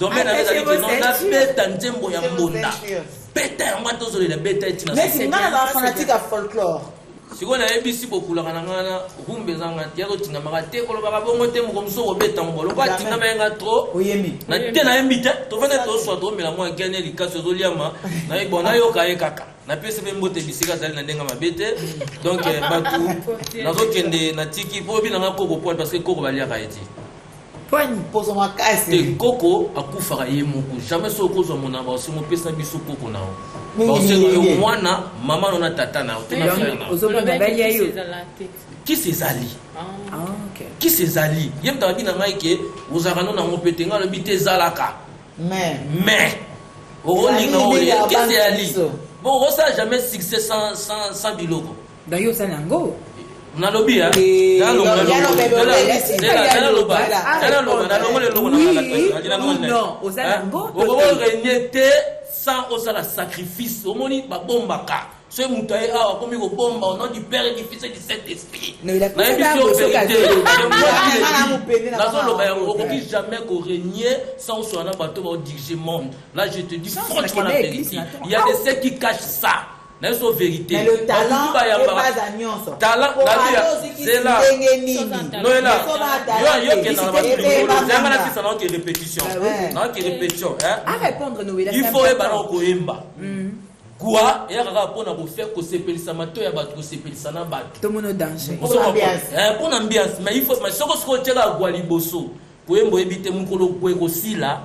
domaine avec la bête en tembo ya mbonda bête ya mwato zo la bête etina mais c'est pas fanatique à folklore siko na ebisi bokula kana ngana rumbe zanga tiazo tinga makate ko loba bongo te mo mso ko beta ngolo ba tinga menga trop oyemi na te na invité to vene to so to mela mo gagner likasi zo liama na ibona yo kaye kaka na pese be mbote bisika zali na ndenga mabete donc batu nazo kende na tiki po bi na ngako point parce que koko balia ka eti pose ma casse te koko akufaka ye moko jamais so kozwa mona ba osimo pesa biso koko nao ba osimo mwana mama nona tata nao te na frère nao ozo na balia yo qui c'est Ali OK qui c'est Ali yem ta bina ngai ke ozaka nona ngopete ngalo bite zalaka mais o linga o qui c'est Ali bon on ça jamais succès sans biloko d'ailleurs ça nango nalobi ya sans osala sacrifice omoni babombaka soki moto aye awa akomi kobomba au nom du père et du fils et du saint esprit nayebi so vérité nazoloba yango okoki jamais korégner sans osola na bato baodirige monde là je te dis franchement la vérité il y a des sectes qui cachent ça. Mais le talent n'est pas à nyonso. Talent, c'est là. Non, là. Répétition. Il faut Quoi et à pour faire que c'est pelissamato ya bato c'est pelissana bato. Tout le monde danger. Pour l'ambiance. Pour l'ambiance, mais il faut mais ce que tu as gwa liboso. Pour éviter mon kolo ko sila.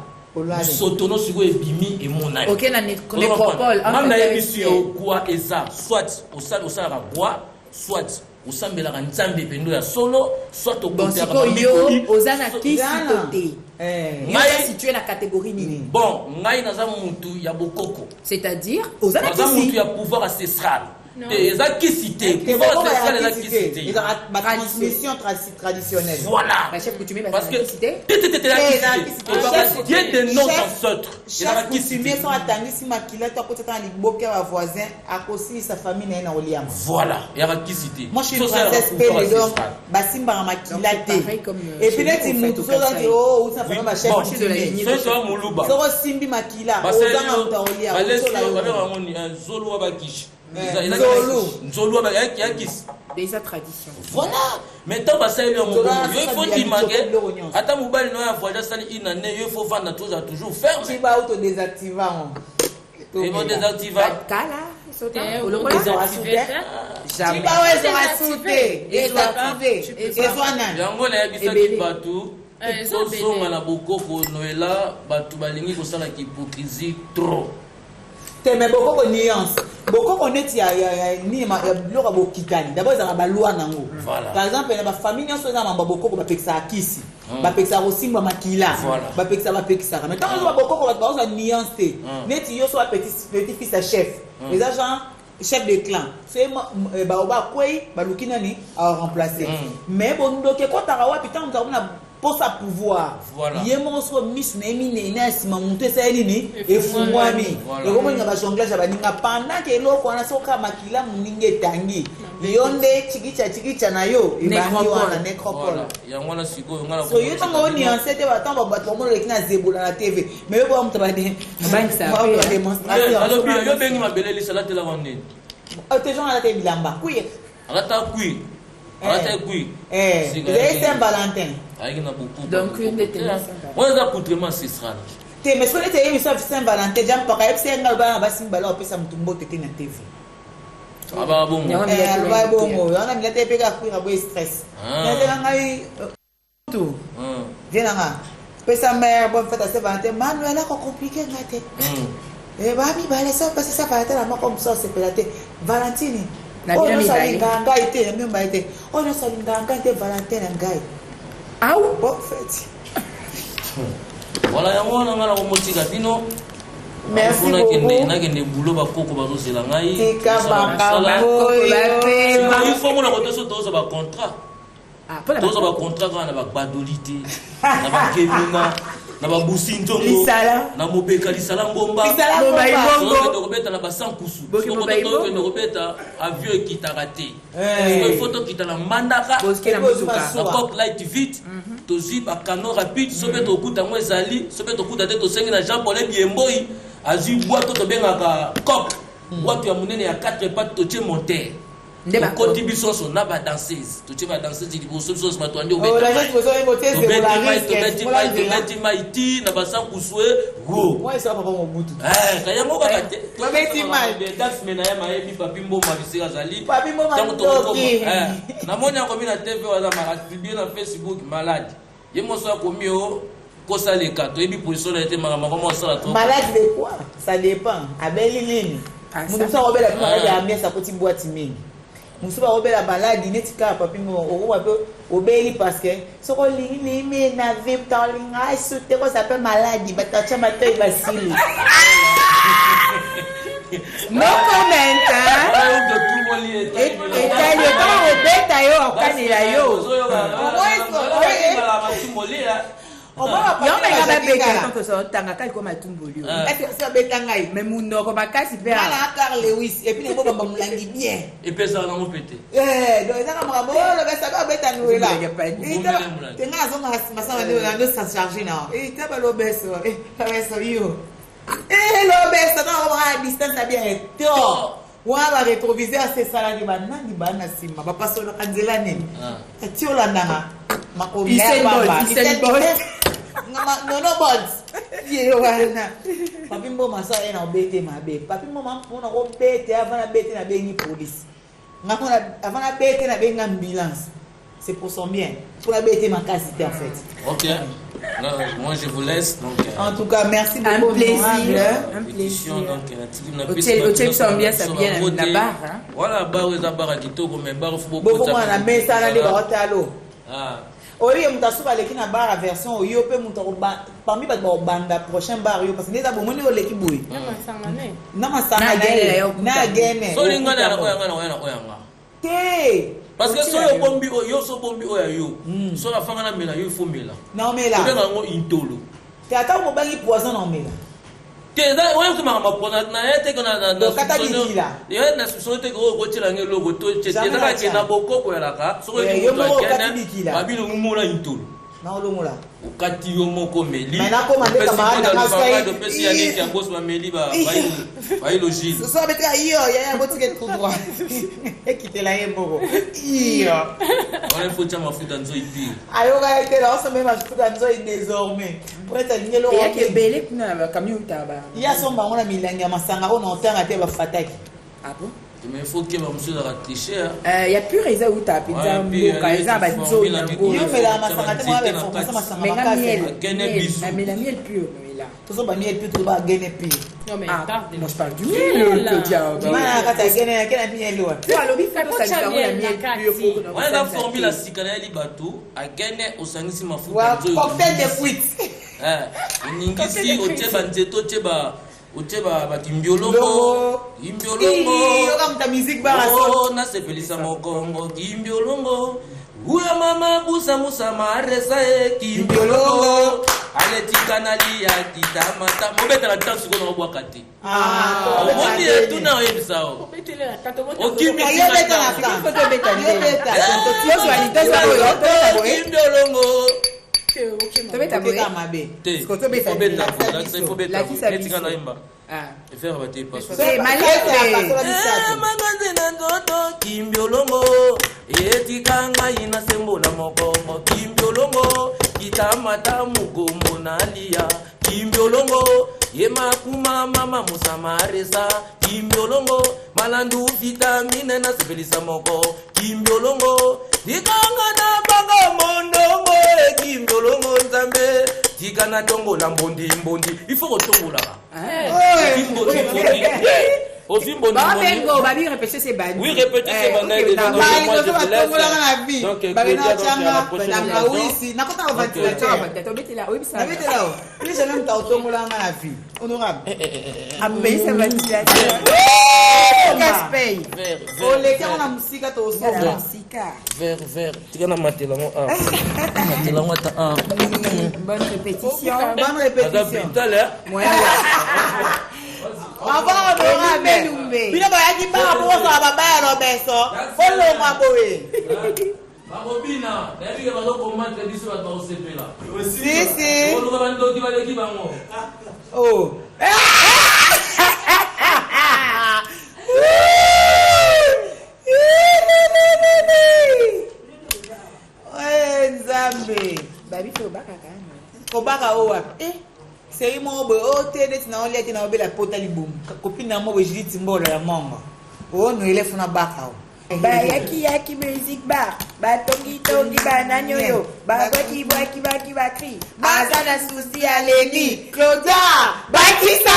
Sotono sur ebimi et mon ami. OK na nécropole. Même na émission quoi eza soit au sala la bois, soit au sambela nzambe pendo ya solo, soit au bon yo ozana kisitoté. Ngai situé la catégorie nini. Bon, ngai naza mutu ya bokoko. C'est-à-dire ozana mutu ya pouvoir ancestral. Les acquisités, pouvoir ancestral les acquisités. Ma transmission traditionnelle. Voilà. La chef coutumier parce que il y a des noms d'ancêtres. Chef coutumier sont attendus si makila toi côté dans les boquets à voisin à cause sa famille na oliam. Voilà, il y a acquisités. Moi je suis princesse Pélé donc basimba makila té. Et puis là tu mutu so là oh ça fait ma chef coutumier. C'est ça muluba. So simbi makila ozanga ta oliam. Zolo abakish. Nzolo déjà tradition. Voilà. Maintenant ça il faut t'imaginer. Attends mobile no ya voyage ça une année, il faut vendre toujours ferme. Tu vas auto désactiver. Ils vont désactiver. Kala, jamais. Tu vas sauter, désactiver. Et toi nan. Yango na bisaki batu. Tozonga na bokoko noela batu balingi kosala hypocrisie trop. Mais beaucoup de nuances. Beaucoup de ni ma lora bokitani. D'abord ça va loi nango. Par exemple la famille nyonso na mamba beaucoup ba pekisa akisi. Ba pekisa rosimba makila. Ba pekisa. Mais tant que beaucoup ba za nuance té. Neti yo so petit fils à chef. Les agents chef de clan. C'est ba oba kwei ba lukina ni à remplacer. Mais bon ndoke ko tarawa putain on a pour sa pouvoir. Yemo so miss nemi na sima muntu esali ni efungwami. Et comme ngaba jonglage abaninga pendant que loko na soka makila muninge tangi. Lionde chikicha na yo ibani wana necropole. Yango na siko ngala. So yo tango ni ancete batamba bato mo lekina zebola na TV. Mais yo ba mutaba de bank ça. Ba démonstration. Alors yo bengi mabele li salate la wande. Te gens ala te bilamba. Kuye. Alata kui. Alata kui. C'est Saint-Valentin. Donc une détention. On a accoutrement ancestral. Te mais sur les émissions Saint-Valentin, j'aime pas que c'est un gars ba simbala opesa mutumbo tete na TV. Ah bah bon. Ba bon, on a mis la TV ka kuira bo stress. Na ngai tout. Viens là. Pesa mère bonne fête à Saint-Valentin, Manuel a compliqué ngate. Eh ba mi ba laisse passer ça Valentin là comme ça c'est pelaté. Valentine. Oh non ça nganga été, même ba été. Oh non ça nganga été Valentin ngai. Ah ou bon fête. Voilà yango na ngala ko motika bino. Merci beaucoup. Na kende boulot ba koko ba zosela ngai. Tika ba ko il faut mon ko to so ba contrat. Ah, pour la contrat na ba badolité. Na ba kemina. Na ba busintongo. Na mobeka lisala ngomba. Donc robeta na ba sankusu. Donc robeta avion qui t'a raté. Il faut to kita na mandaka. Na coque light vite. Tozi ba canon rapide, sobe to kuta mo ezali, sobe to kuta te to sengi na Jean Paul Biemboi, azu boîte to bengaka coque. Boîte ya munene ya 4 pattes to tie monter. Ndeba koti biso so na ba danseuse. To tie ba danseuse di boso so ma to andi obeta. Oh la gente boso emote c'est la beti maiti na ba sankuswe go. Moi ça papa mobutu. Kaya mo ba te. Ba beti mai. Dance mena ya mai bi papi mboma bisika zali. Papi mboma ndoki. Na monya ko mina TV waza ma publier na Facebook malade. Ye mo so ko mio ko sa le kato ebi position na été mama ko mo sala to. Malade de quoi? Ça dépend. Abeli nini? Musa obela kwa ya amesa ko ti boîte mingi. Musa obela balade netika papi mo o wa obeli parce que so ko lingi me na vim darling I sute ko ça s'appelle maladie batacha matoi basili. No comment et tali ko beta yo kanila yo. Yo me ngaba beta tanto so tanga kai ko matumbolio. Est-ce que beta ngai mais munoko makasi pe. Ala Carl Lewis et puis les boba mulangi bien. Et puis ça na mo pété. Donc ça ka mo le besa ba beta noela. Tenga zo masama de ça charger na. Et ta ba lo beso. Ta beso yo. Lo beso na o à distance bien. To. Wa ba rétroviseur c'est ça là di bana sima. Ba paso lo kanzela nini. Ti olanda ma ko Isen bol. No bods. Ye wana. Papi mboma sa ena obete mabe. Papi mboma mpona obete avant bete na bengi police. Avant la bête, on a une ambulance. C'est pour son bien. Pour la bête, ma qualité en fait. Ok. Non, moi je vous laisse. Donc, en tout cas, merci beaucoup. Un plaisir. Un plaisir. Hôtel Sambia, ça vient la barre. Voilà, barre et la barre qui tourne, mais barre faut beaucoup. Beaucoup on a mis ça dans les barottes à l'eau. Ah. Oui, on a souvent l'équipe na barre à version au yo peut monter parmi les banda prochain bar yo parce que déjà bon on est l'équipe boui. Non mais ça na gagné. So linga na oyanga. Té. Parce que so yo bombi yo so bombi oya yo. So la fanga na mela yo il faut mela. Non mela. Ko nga ngo intolo. Té ata mo bangi poison non mela. Té da oya ko ma poison na yete ko na kata bikila. Yo na so te ko tila nge logo to che te ka ke na bokoko ya ka. So yo mo kata bikila. Babilo ngumula intolo. Na olomula. Ukati yo moko meli. Maintenant comment de camarade na kaskai de pesi ya niki ya boss ba meli ba ba ilogile. So betra iyo ya botike tout droit. Et quitter la yembo. Iyo. On est foutu mafuta nzo ipi. Ayo ga été là, on se met mafuta nzo désormais. Pour être aligné le Il y a que belé na camion taba. Il y a son bango na milanga masanga on entend à te ba fataki. Ah bon? Mais il faut que monsieur la tricher. Il y a plus réseau où tu pizza mboka eza ba zone ngo. Yo mais la masanga te moi avec formation masanga makasi. Mais la miel pure là. Tout ça ba miel pure tout ba gagner pire. Non mais moi je parle du miel Claudia. Mana kata gagner quel miel là. Tu as lobi fait ça ça la miel pure pour. On a formule la sikana ya libato a gagner osangisi mafuta wa cocktail de fruits. Ningisi oteba nzeto teba Uteba bakimbiolongo imbiolongo yoka musique ba oh na sepelisa mokongo kimbiolongo uya mama busa musa maresa kimbiolongo ale tikanali ya kitamata mobeta la danse ko na bwakati omondi etuna oyebisao obetele la tato okimbi yebeta la France to beta yebeta to so ali to so kimbiolongo Tobeta mabe. Parce que tobeta beta, il faut beta. Etika na imba. Ah. Et faire bater pas. C'est malade. Magazine ndoto kimbiolongo. Etika ngai na sembo na mokongo kimbiolongo. Kitamata mukombo nalia kimbiolongo. Yema kuma mama musamaresa kimbiolongo. Malandu vitamine na sepelisa moko kimbiolongo. Dikanga na banga mondongo kimbiolongo nzambe tikana tongola mbondi il faut retongola Ofimbo bah bengo babi répéter ces bandes. Oui, répéter ces bandes de moi je vous laisse. Donc Claudia la prochaine na kota ventilateur. Tobeti là, oui ça. Tobeti là. Ni je même ta otongola na vie. Honorable. Ambe ça ventilateur. Gaspé. Oleka on a musika to so. Musika. Vert. Tikana matela mo ah. Matela mo ta ah. Bonne répétition. Bonne répétition. Moya. Avant honorable. Bino ba yaki ba bo so baba ya Roberto. Follow ma boy. Babobina, d'ailleurs va donc commander des choses dans CP là. Si. On va vendre qui va l'équipe bango. Oh. Nzambe. Babi ko baka kana. Ko baka owa. C'est moi bo o tede na ole te na obela potali boom. Copine na mo bo jiti mbola ya mama. O no ile funa baka o. Ba yaki music bar. Ba tongi bananyoyo. Ba baki bakri. Azana susi aleni. Claudia, Batista.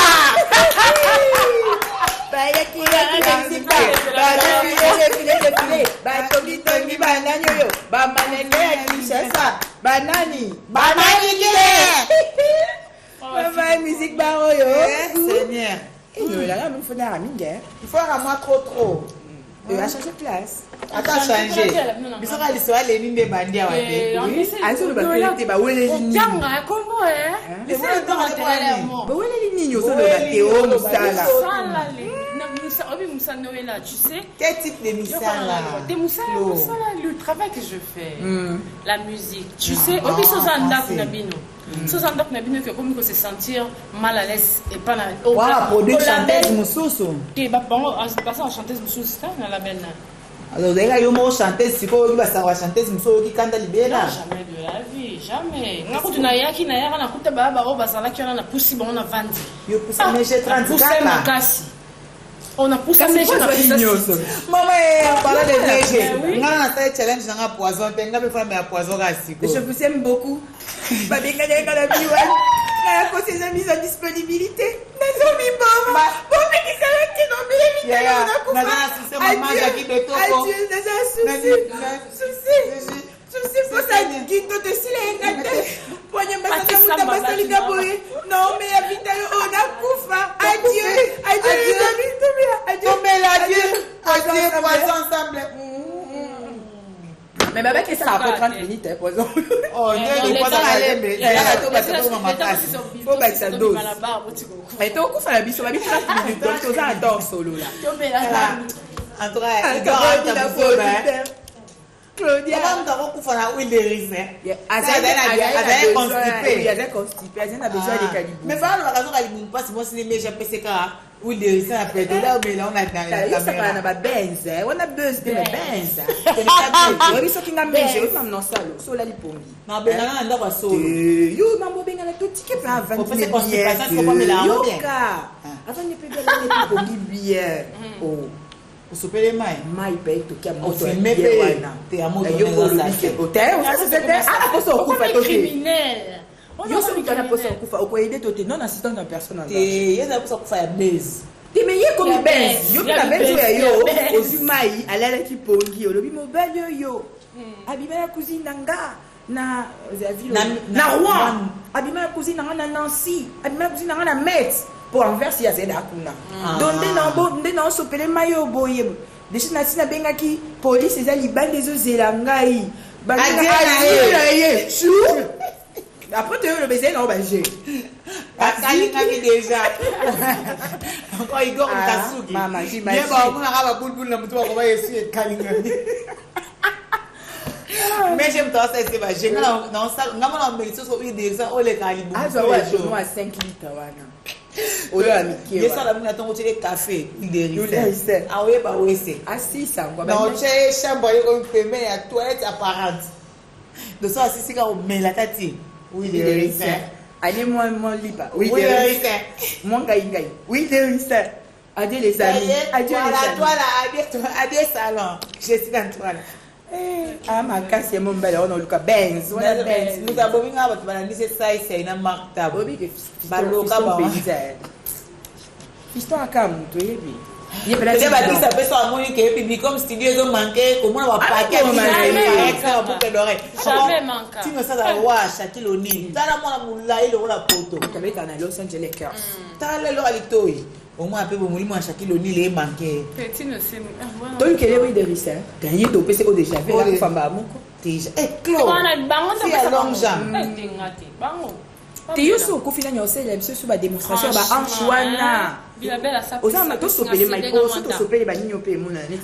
Ba yaki music bar. Ba défilé. Ba tongi bananyoyo. Ba manenge ya Kinshasa. Banani kile. Ba music bar oyo. Seigneur. Il a même fait un mingue. Il faut à moi trop. Il a changé de place. Attends, changer. Biso ka liso ale ni mbe bandia wa te. Anso le bakele te ba wele ni. Janga kombo Le bon temps de parler. Ba wele ni so le bakeo musala. Sala le. Na musa obi musa noela, tu sais. Quel type de misala? Des musala, le travail que je fais. La musique. Tu sais, obi sozanda na bino. Sozanda na bino que comme se sentir mal à l'aise et pas na. Voilà, produire chanteuse mususu. Te ba bango, passer en chanteuse mususu na la belle. Alors, d'ailleurs, il y a une chanteuse, si vous voulez savoir chanteuse, il faut qu'il cante libéral. Jamais de la vie, jamais. Nga kutu na yaki na yaka na kuta baba o bazala ki na pusi ba on a vandi. Yo pousse mais j'ai 34 Pousse makasi. On a poussé mais mais j'ai maman on parle de neige. Nga na ta challenge na poison, pe nga be fa me poison ga siko. Je vous aime beaucoup. Ba benga na la biwa. Na ko ses amis à disponibilité. Nazomi bon. Bon mais qui ça qui non mais ya ya na c'est maman Jackie Betoko. Adieu, souci pour ça guido de silence. Ponya basa muta basa lingaboye. Non mais habite on a kufa. Adieu. Adieu. Adieu, poisson ensemble. Mais baba que ça après 30 minutes poisson. Oh, non, poisson allait mais là to basa to maman kasi. Faut ba ça dose. Mais to kufa la biso ba 30 minutes donc to ça adore solo là. En tout cas, Claudia. Comment t'as beaucoup na huile de riz hein? Azay constipé, a besoin de calibre. Mais voilà la raison qu'elle passe moi c'est les JPCK huile de riz ça peut là mais là on a dans la caméra. Ça benz, on a buzz de benz. C'est ça qui n'a mangé, on non salo, so la lipongi. Na benga na ndako solo. Yo mambo benga na tout ticket pa 20 000. C'est constipation, faut pas me la rendre bien. Avant ne peut pas la lipongi bien. Oh. Usupele mai pe tokia moto wana te amoto na sasa hotel ah poso okufa to criminel yo so mikana poso okufa okoyede to te non assistant en personne te yeza poso okufa ya base te me ye komi benz yo na benz ya yo ozimai alala ki pongi olobi mobile yo abima ya cousine nanga na na Rouen abima ya cousine nanga na Nancy abima ya cousine nanga na Metz pour Anvers il y a zeda kuna donc nde na sopele mayo boye déjà na sina benga ki police eza libande zo zela ngai ye chou après tu le baiser non j'ai akali kaki déjà encore Igor Mtasugi mama j'imagine ye ba kuna kaba bulbul na mtu wako ba yesu ekali ngani mais j'aime toi ça c'est pas j'ai na salle ngamo na mbeli so bi de ça ole kali bu azo wa no a 5 litres wana oyo amiki ye sala muna tongo tele café il de ah oui ba wese assisa ngwa ba non che chambre yo ko peme ya toilette apparente de ça assisi ka o mela tati oui de rice allez moi lipa oui de rice moi ngai oui de rice adieu les amis adieu les amis toi adieu salon je suis dans toi là ah makasi mon belle on luka benz on a benz nous avons vu nga battu bana ndise sai na makta bobi ke baloka ba fiston akamu to yebi ye peut-être ba disa peso amoni ke public comme studio zo manquer comment on va paquer ça pour que l'oreille jamais manquer tino ça da wa Shaquille O'Neal tala mona mulai lo la poto tabeta na Los Angeles Lakers tala lo alitoi au moins peu molimo Shaquille O'Neal est manqué petit ne c'est donc quel est oui de risque gagner to pese ko déjà fait la femme moko déjà Claude on a bango c'est à long jam ngati bango te yo so ko fina nyo sele biso so ba démonstration ba antoine bila bela sa ozama to sopele mai ko so to sopele ba ninyo pe mona net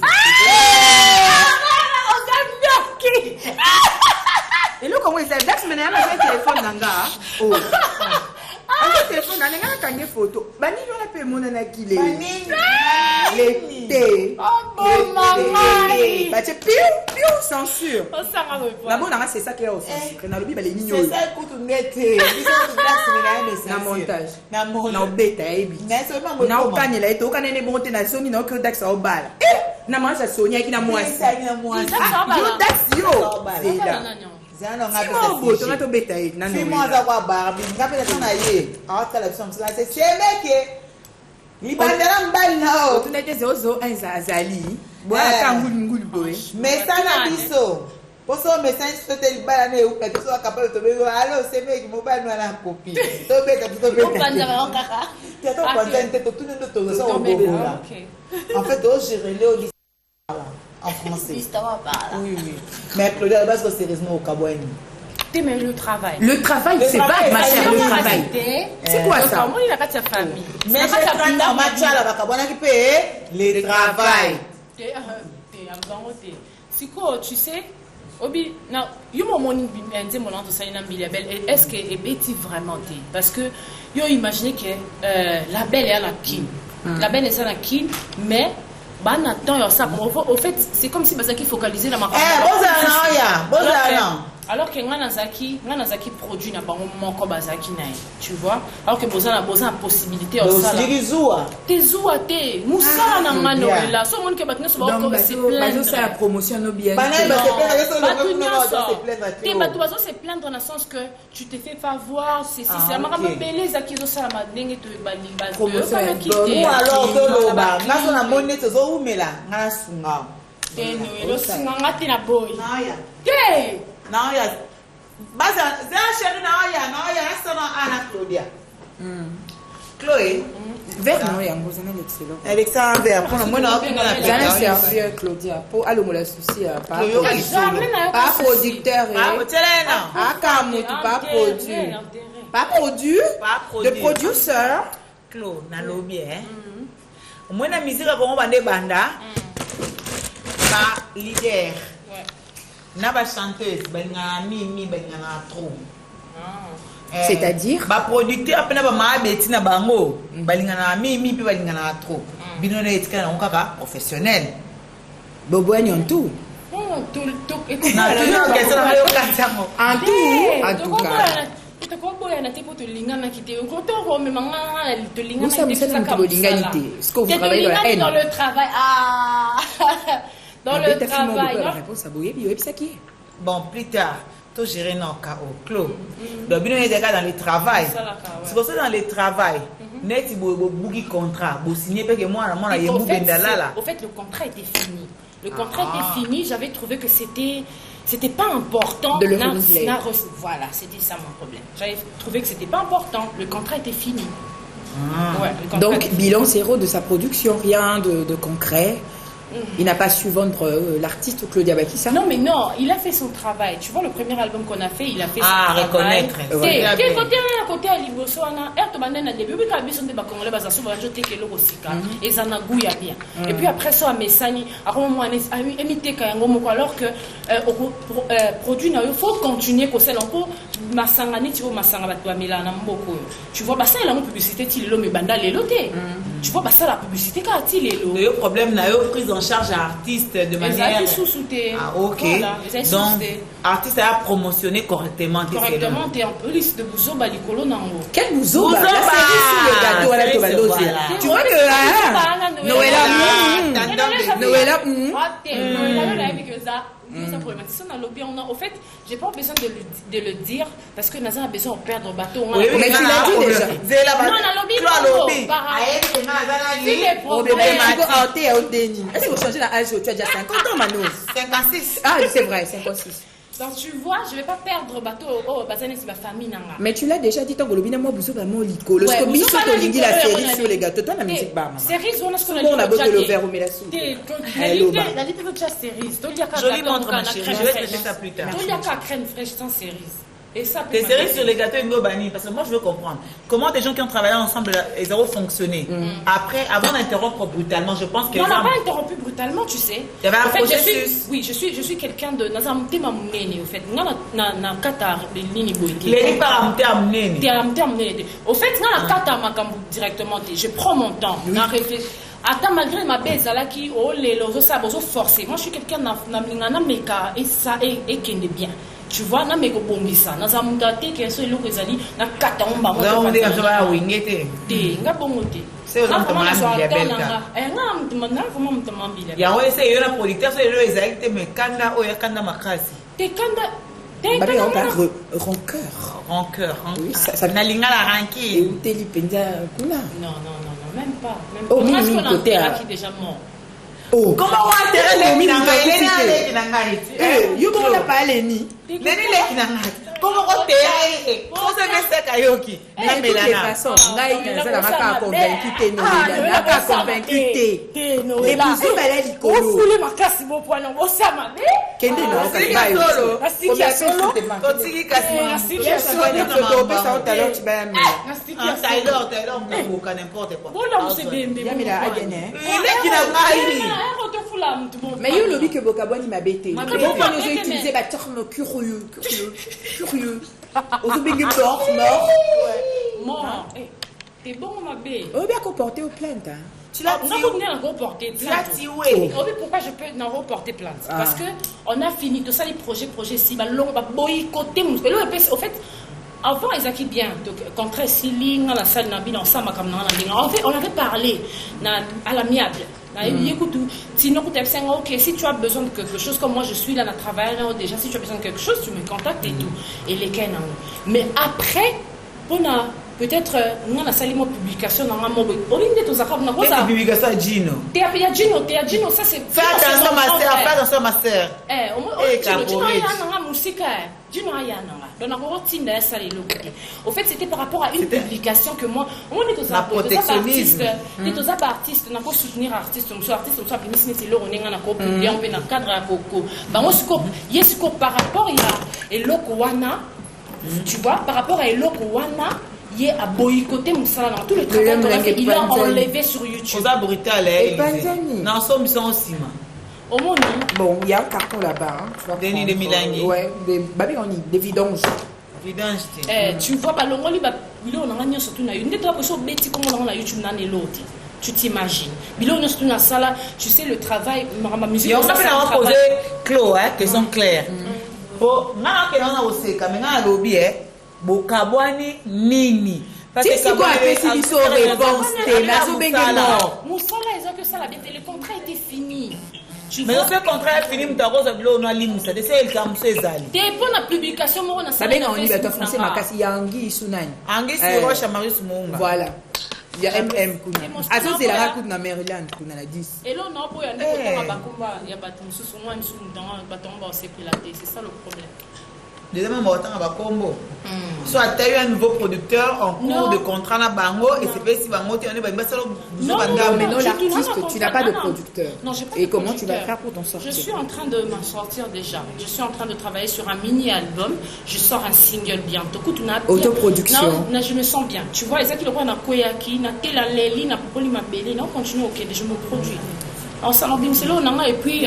ozamyoki eloko mo ezali dax mena ya ma téléphone nanga oh anga téléphone nanga kange photo ba ninyo na pe mona na kile l'été oh maman ba te piu censure on s'en va na bona c'est ça qui est aussi na lobi ba les ninyo c'est ça écoute ndete biso to dax mena ya message na montage na montage na obeta ebi na okanyela ete okanene bongo na soni na okoyo dax obala na mwasi asoniaki na mwasi yo dax yo zela tonga tobeta ye fimoza kwa barbi ngapela tana ye awatala biso msala se semeke libandela mbali nao otuna ete 001 azali bwaka ngulungulu boye mesana biso poso message sote libala ne upa biso akapalo tobego alo semeki mobile na copie tobeta to contente to tune to so obobola en fait au gérer le en français oui mais Claudia base que sérieusement au Kabouani mais le travail c'est pas ma chère le travail c'est quoi ça moi il a pas sa famille mais c'est pas match là ba Kabouana qui paye le travail siko tu sais obi na yo mo moni nze mo lanto salina Bilabel est-ce que ebeti vraiment té parce que yo imaginez que la belle est à la kin la belle est à la kin mais ban attend ça au fait c'est comme si bazaki focaliser la marque alors que Nazaki produit na bango moko bazaki na tu vois alors que bozana possibilité au sala te zoua te musala na ngano là so mon ke batna so ba ko se plaindre ça la promotion no bien te bato se plaindre dans le sens que tu te fais pas voir c'est la marque beleza ki zo sala madenge to bali base ou alors to loba ngaso na monne to zo umela ngasunga lo singa ngati na boy te non, il y a. Basa, c'est chérie, non, il y a ça dans Anna Claudia. Chloé. Vert, non, il y a un beau excellent. Avec ça, un verre. Prends moi, non, j'en ai servi Claudia. Pour aller me la souci, pas producteur. Ah, Kamou, pas produit. Pas produit. De producteur. Chloé, na lobby, hein. Moi, la musique, on va des bandas. Pas leader. Naba chanteuse, mimi, trop. C'est-à-dire ba producteur après na ma beti na bango, balingana mimi puis balingana trop. Bino na etika na kaka professionnel. Bobo en tout. Tout na tout que ça na yo kasamo. En tout cas. Tu ko boya na tipo to lingana kité ko to ko me manga to lingana ce que vous travaillez dans la haine dans le travail dans le travail. La réponse à Boye, puis ça qui est. Bon, plus tard, tout gérer dans le chaos, Claude. Donc, bien, il y a des gars dans le travail. C'est pour ça dans le travail, net, il y a beaucoup de contrats. Vous signez parce que moi, il y a beaucoup de là. Au fait, le contrat était fini. Le contrat était fini. J'avais trouvé que c'était pas important de le renouveler. Voilà, c'était ça mon problème. J'avais trouvé que c'était pas important. Le contrat était fini. Ouais, donc, bilan zéro de sa production, rien de concret. Il n'a pas su vendre l'artiste Claudia Bakissa. Non, mais non, il a fait son travail. Tu vois, le premier album qu'on a fait, il a fait son travail. Reconnaître. Côté à Liboso, et puis après ça, Messani, alors que produit, il faut continuer comme ça. Tu vois, ça, il a une publicité, tu vois, ça, la publicité, le problème, il a prise en charge artiste de manière. Ah, ok. Voilà, donc, artiste a promotionné correctement. Correctement, t'es en police de Bouzo Balikolo Nango. Quel Bouzo? La série sur le gâteau à la Tobalose. Tu vois que Noëlla. Au fait, j'ai pas besoin de le dire parce que Nazan a besoin de perdre bateau. Mais tu l'as dit déjà. Non, est-ce que vous changez l'âge? Tu as déjà 50 ans, Mano. 56. Ah, c'est vrai, 56. Donc tu vois, je vais pas perdre bateau. Oh, Bazane, c'est ma famille. Mais tu l'as déjà dit, tant que l'obina moi, Bousso, vraiment, Lico. Lorsque Bousso, tu as dit la série sur les gâteaux, toi, la musique, bah, maman. Série, on a ce qu'on a dit. On a beau de le faire au Mélassou. La liste de la série. Jolie montre, ma chérie. Je vais te dire ça plus tard. Il y a qu'à crème fraîche sans série. Et ça, les séries sur les gâteaux Ngobani, parce que moi je veux comprendre comment des gens qui ont travaillé ensemble ils ont fonctionné. Après, avant d'interrompre brutalement, je pense que. Non, on n'a pas interrompu brutalement, tu sais. Il y avait un processus. Je suis quelqu'un de. Dans un thème amené, au fait. Dans un Qatar, les lignes boïtiques. Les lignes par amené. Au fait, dans un Qatar, directement, je prends mon temps. Attends, malgré ma baisse, là qui les forcés. Moi, je suis quelqu'un et ça est qui est bien. Tu vois, na meko bongisa na zamundate ke so eloko ezali na kata omba mo on dit que ça va wingete te nga bongote c'est on t'a ya belka nga mtumana comment mtumambila ya ouais c'est yo la producteur c'est le ezali te me kanda o ya kanda makasi te kanda rancœur oui ça na linga la ranki et uteli penza kuna non même pas oh mi côté qui déjà mort. Oh, comment on intérêt les yo comment on pas les ni comment on terre comment ça fait ça kayoki na melana ngai na ka convaincu te no na ka convaincu te les bisous bala likolo fule makasi bo poana bo sama kende na ka ba yo asiki solo totiki kasi asiki solo to pe sa talent tu ba mi Taylor mboka n'importe quoi bona musebembe ya mila agene ile kina ngai mais yo lobi que bokabwani mabete pourquoi nous utiliser ba terme curieux aux obégues mort mort t'es bon ma bé oh bien comporté aux plaintes hein Tu l'as tué. Pourquoi je peux n'en reporter plainte? Parce que on a fini tout ça, les projets si, long, boycotter. Au fait, avant, ils acquittent bien. Donc, contre Siling, la salle Nabil, ensemble, en fait, on avait parlé à l'amiable. Écoute, sinon, ok, si tu as besoin de quelque chose, comme moi je suis là, dans le travail, déjà, si tu as besoin de quelque chose, tu me contactes et tout. Et les cas, mais après, on a peut-être, on a sali une publication dans un mobile. On a dit tout ça, on a dit ça. Publication à Gino. Il y a Gino, ça c'est. Fais attention, ma soeur, fais attention, ma soeur. Gino au fait, c'était par rapport à une publication que moi, on est aux artistes, on a soutenir artistes, on par rapport à Eloko Wana, tu vois, par rapport à Eloko Wana, il est à boycotter Moussala dans tout le travail qu'on a fait, il a enlevé sur YouTube. C'est brutal, non, sommes aussi. Bon, il y a un carton là-bas. Denis de Milani. Ouais, des vidanges. Tu vois, tu t'imagines. Tu sais le travail, ma musique. On va poser Claude, question claire. Nini. Parce que c'est quoi réponse? Le contrat était fini. Mais ce contrat est fini, tu as pour la publication, on a voilà. Il y a MM. C'est la raconte dans Maryland, on a 10. Et là, on a c'est ça le problème. Soit tu as eu un nouveau producteur en cours de contrat na bango et c'est pas si bango tu en es mais non, l'artiste, tu n'as pas de producteur. Et comment tu vas faire pour t'en sortir? Je suis en train de m'en sortir déjà. Je suis en train de travailler sur un mini-album. Je sors un single bientôt. Autoproduction. Non, je me sens bien. Tu vois, les gens qui na koyaki, na telaleli, na popoli mabele, non continue ok, je me produis. En salon bimselo nanga et puis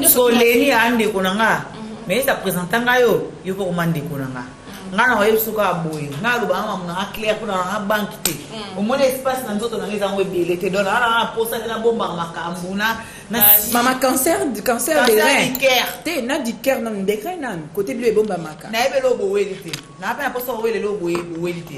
Soleni ande konanga. Mais ça présente un gars, il faut commander konanga. Ngana wa yesu ka boy ngalo ba mama na clear kuna na bank te o mona espace na nzoto na ngeza ngwebele te dona ala posa na bomba makambu na mama cancer des reins te na du cœur na ndekre nan côté bleu bomba maka na ebelo boweli te na pa posa boweli lo boweli te.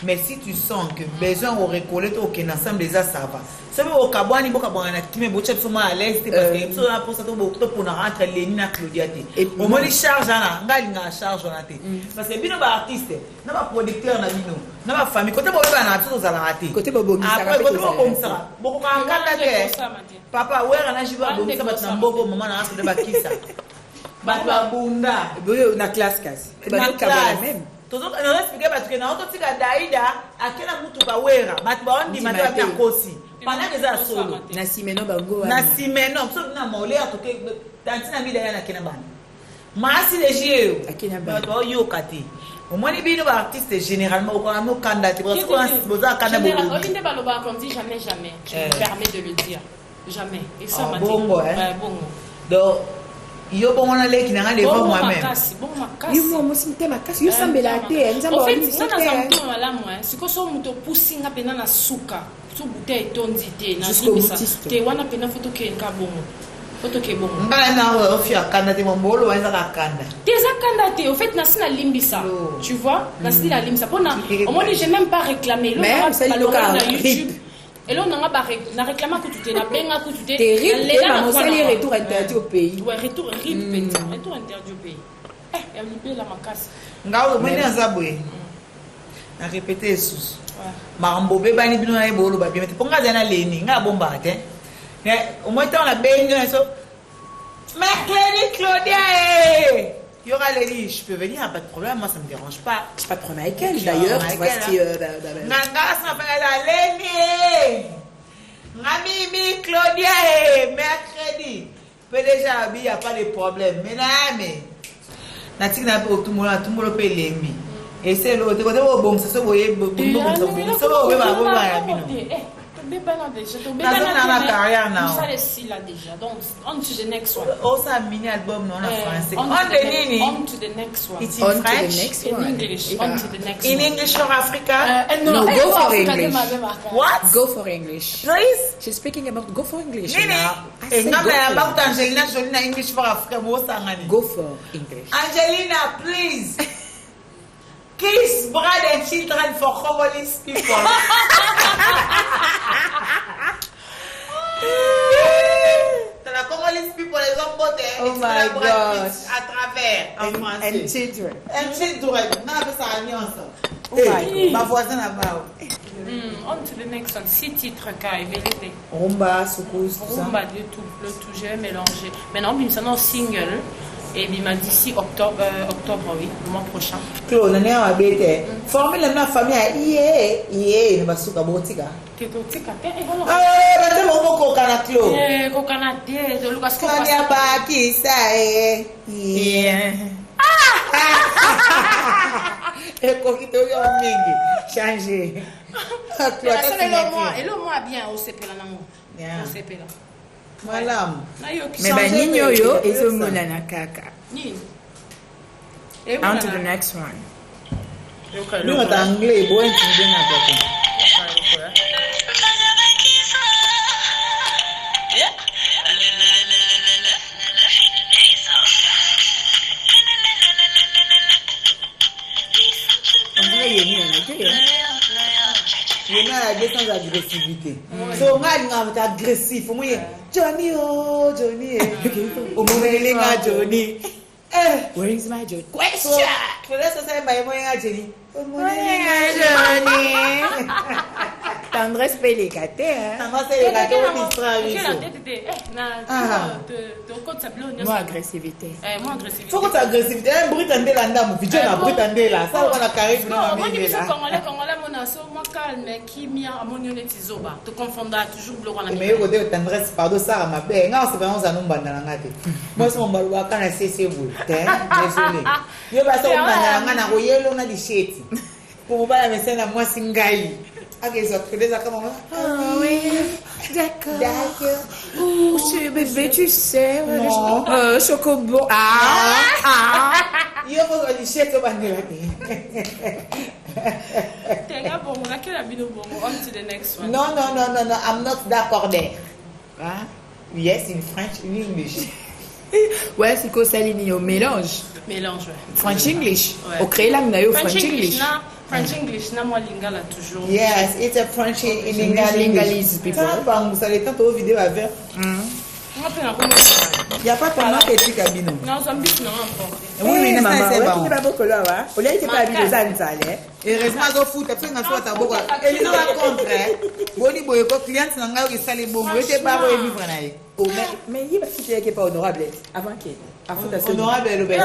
Mais si tu sens que besoin au récolter au ken ensemble déjà ça va ça veut au kabwani boka bwana kimi bocha soma à l'aise parce que so na posa to pour na rentrer Lénine na Claudia te o moni charge na ngali na charge na te parce que bino ba artiste na ba producteur na bino na ba famille côté bobo na tout za la te côté bobo mi après côté bobo ça boko ka kanda te papa wera na jiba bobo ça bat na mboko mama na asko de bakisa ba bunda boyo na classe kasi na classe même tozo na expliquer parce que na auto tika daida akena mutu ba wera bat ba ondi mata ya kosi pendant que ça solo na simeno bango na simeno so na mole atoke tantina mi daina kena bana masi de jeu akena ba yo kati au moins bino ba artiste généralement au quand no candidat parce que boza kana bobo on dit baloba comme dit jamais je me permets de le dire jamais et ça m'a dit bon donc yo bongona leki na ngale bon moi-même yo mo simte makasi yo sambela te nzamba wa ni sana zamto malamu siko so muto pusinga pena na suka so bouteille tondi te na te wana pena foto ke nka bongo foto ke bongo ngala na ofia kanda te mbolo wanza ka kanda tes akanda te au fait na sina limbisa tu vois na sina limbisa pona au moins j'ai même pas réclamé le YouTube. Et là, on a réclamé que tu t'es la benga, que tu t'es. Terrible, on a les retours interdits au pays. Ouais, retour interdit au pays. Il y a libéré la macasse. Ngao, moi, je suis na répéter sous. Marambo beba ni bino na ebolo ba bien. Ponga zana leni, nga bomba te. Au moins, on a benga so. Mercredi, Claudia. Il y aura les lits, je peux venir, pas de problème, moi ça me dérange pas. Je pas de problème avec elle d'ailleurs, tu vois si Nanga ça fait la Lénie. Mimi Claudia mercredi. Peut déjà il y a pas de problème. Mais na tika na tout le monde peut l'aimer. Et c'est l'autre côté bon ça se voyait bon ça va bino. Bébana déjà. Donc, Dans la carrière, non. Ça, les six là déjà. Donc, on to the next one. Oh, ça, mini album, non, en français. On to the next one. It's in French? In English. On to the next one. In English for Africa? No, go for English. What? Go for English. Please? She's speaking about go for English. Nini? Non, mais about Angelina Jolie na English for Africa. Go for English. Angelina, please. Kiss bread and children for Congolese people. La Congolese people, les hommes beauté. Oh my God. À travers, en français. And children. And children. Non, mais ça a mis ensemble. Oh my God. Ma voisine là-bas. On to the next one. 6 titres qu'a évolué. Rumba, soukous, tout ça. Rumba, le tout, j'ai mélangé. Maintenant, il me single. Et il m'a dit d'ici octobre, oui, le mois prochain. Claude, on est en abété. Formule la famille à IE, ne va souka botika. Tu botika, et voilà. Ah, mais c'est mon coca Claude. Eh, coca na tête, le Lucas Coca. On y a pas qui ça est. Et coquito yo mingi, changer. Et le mois bien au CP là non. Au CP là. Madame. Mais ben Nino yo ezo mona na kaka. Ni. On to the next one. Nous en anglais, bon tu bien à Il y a des sans agressivité. So, on a agressif. Johnny, oh, Johnny. Au moment où Johnny. Where is my Johnny? Question. Tu laisses ça, mais Johnny. Johnny. Tendresse pélécate, hein? Tendresse pélécate, on distrahit. Moi, agressivité. Moi, agressivité. Faut que tu agressivité. Un bruit tendé là, ndam. Vidéo na bruit tendé là. Ça, on a carré. Non, moi, je suis congolais, mon asso, moi, calme, qui m'y a ammonié tizoba. Tu confondras toujours bloquant la mais yo de tendresse, pardon, ça, ma belle. Non, c'est vraiment ça, nous, bandana. Moi, c'est mon balouba, quand c'est vous. Désolé. Yo, bah, ça, on a un royaume, on a des chètes. Pour vous parler, mais c'est la moi, singaï. Ah, ils ont créé ça comme ça. Ah oui, d'accord. Ouh, bébé, tu sais. Chocobo. Yo, faut que les chètes soient bandés. On to the next one. No, I'm not d'accord there. Yes, in French, in English. Ouais, c'est quoi ça, au mélange. Mélange, ouais. French English. Au créé là, on French English. French English, na moi lingala toujours. Yes, it's a French in English people. Ça les temps vidéo avec. Il n'y a pas tellement de trucs à bino. Non, Zambie non encore. Oui, maman, ouais, qui n'est pas beaucoup là, hein. On a été pas habillé aux Anzales. Et reste pas au foot, après on a fait ta boca. Et nous va contre. Boni boy ko client nanga qui sale bon, il était pas vivre na. Mais il va fitter qui pas honorable avant qu'il. Honorable le bébé.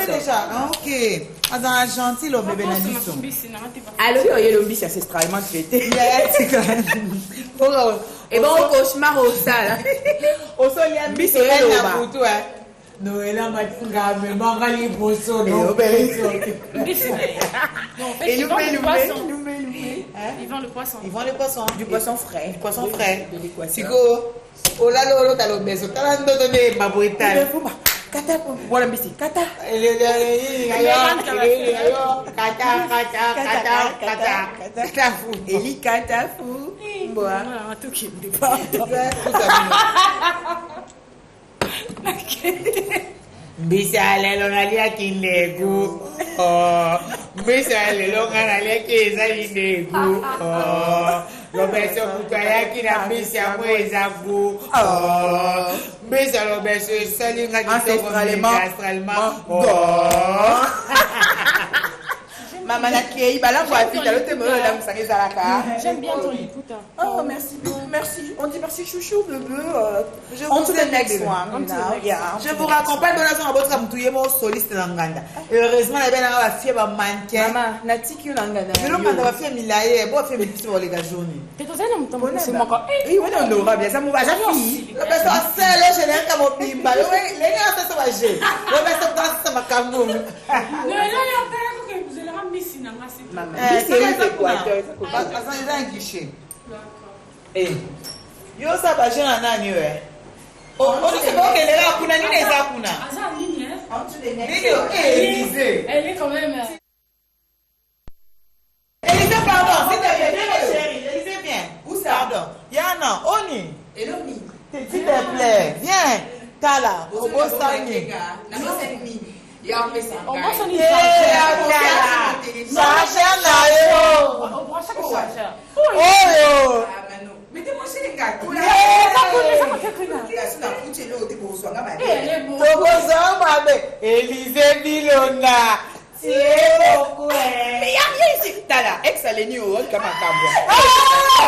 Déjà. OK. Dans gentil le bébé na biso. Alors il y a le bis ancestralement fêté. Et bon cauchemar au sale. Au sol ya biso na photo hein. Noël matinga me mangali boso no beso. Et ils vendent le poisson. Ils vendent le poisson. Du poisson frais. Du poisson frais. Siko. Ola lolo talo beso. Tala ndoto de maboitale. Kata voilà mbisi. Kata. Kata fou. Eli kata fou. Boa. Tout qui me déporte. Mbisa lelo nalia kindegu. Mbisa lelo nalia keza kindegu. Lobeso kutayaki na mbisa mweza gu. Mbisa lobeso salinga ancestralement. Maman a créé, la voix vite, elle te me donne ça J'aime bien ton écoute. Oh, merci. On dit merci chouchou, bébé. On to the next one. Je vous raccompagne dans la zone à votre amtouye mon soliste Langanda. Heureusement, la belle a fait ma mannequin. Maman, Natiki Langanda. Mais l'homme a fait milaye, bon fait petit pour les gars jaunes. T'es dans un homme, c'est mon corps. Oui, on est honorable, ça m'a déjà fille. Le best seul, je n'ai qu'à mon bimba. Les gars, ça va jouer. Le best ça m'a camou. Maman, c'est quoi? Attends, il y a un guichet. Eh. Yo ça va jeune nani ouais. On sait pas que les gars kuna nini eza kuna. Aza nini hein? En dessous des Nini Élysée. Elle est quand même. Élysée pardon, s'il te plaît, viens chérie. Élysée viens. Où ça? Pardon. Yana, Oni. Elomi. S'il te plaît, viens. Tala, Obosani. On va s'en Yeah, Sacha na yo. On prend chaque chargeur. Oh. Mettez-moi chez les gars. Elle est beau. Tokozo mabe. Élysée Bilona. C'est beaucoup. Mais il y a rien ici. Tala, ex-Aleni au rôle comme un cambo.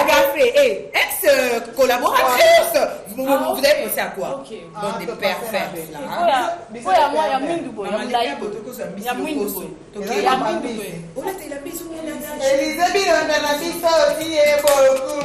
Regardez, ex-collaboratrice. Vous avez pensé à quoi? Ok. Bon, des perfets. Il faut y avoir Mindu Boy. Il y a Mindu Boy. Élysée Bilona na biso aussi est beaucoup.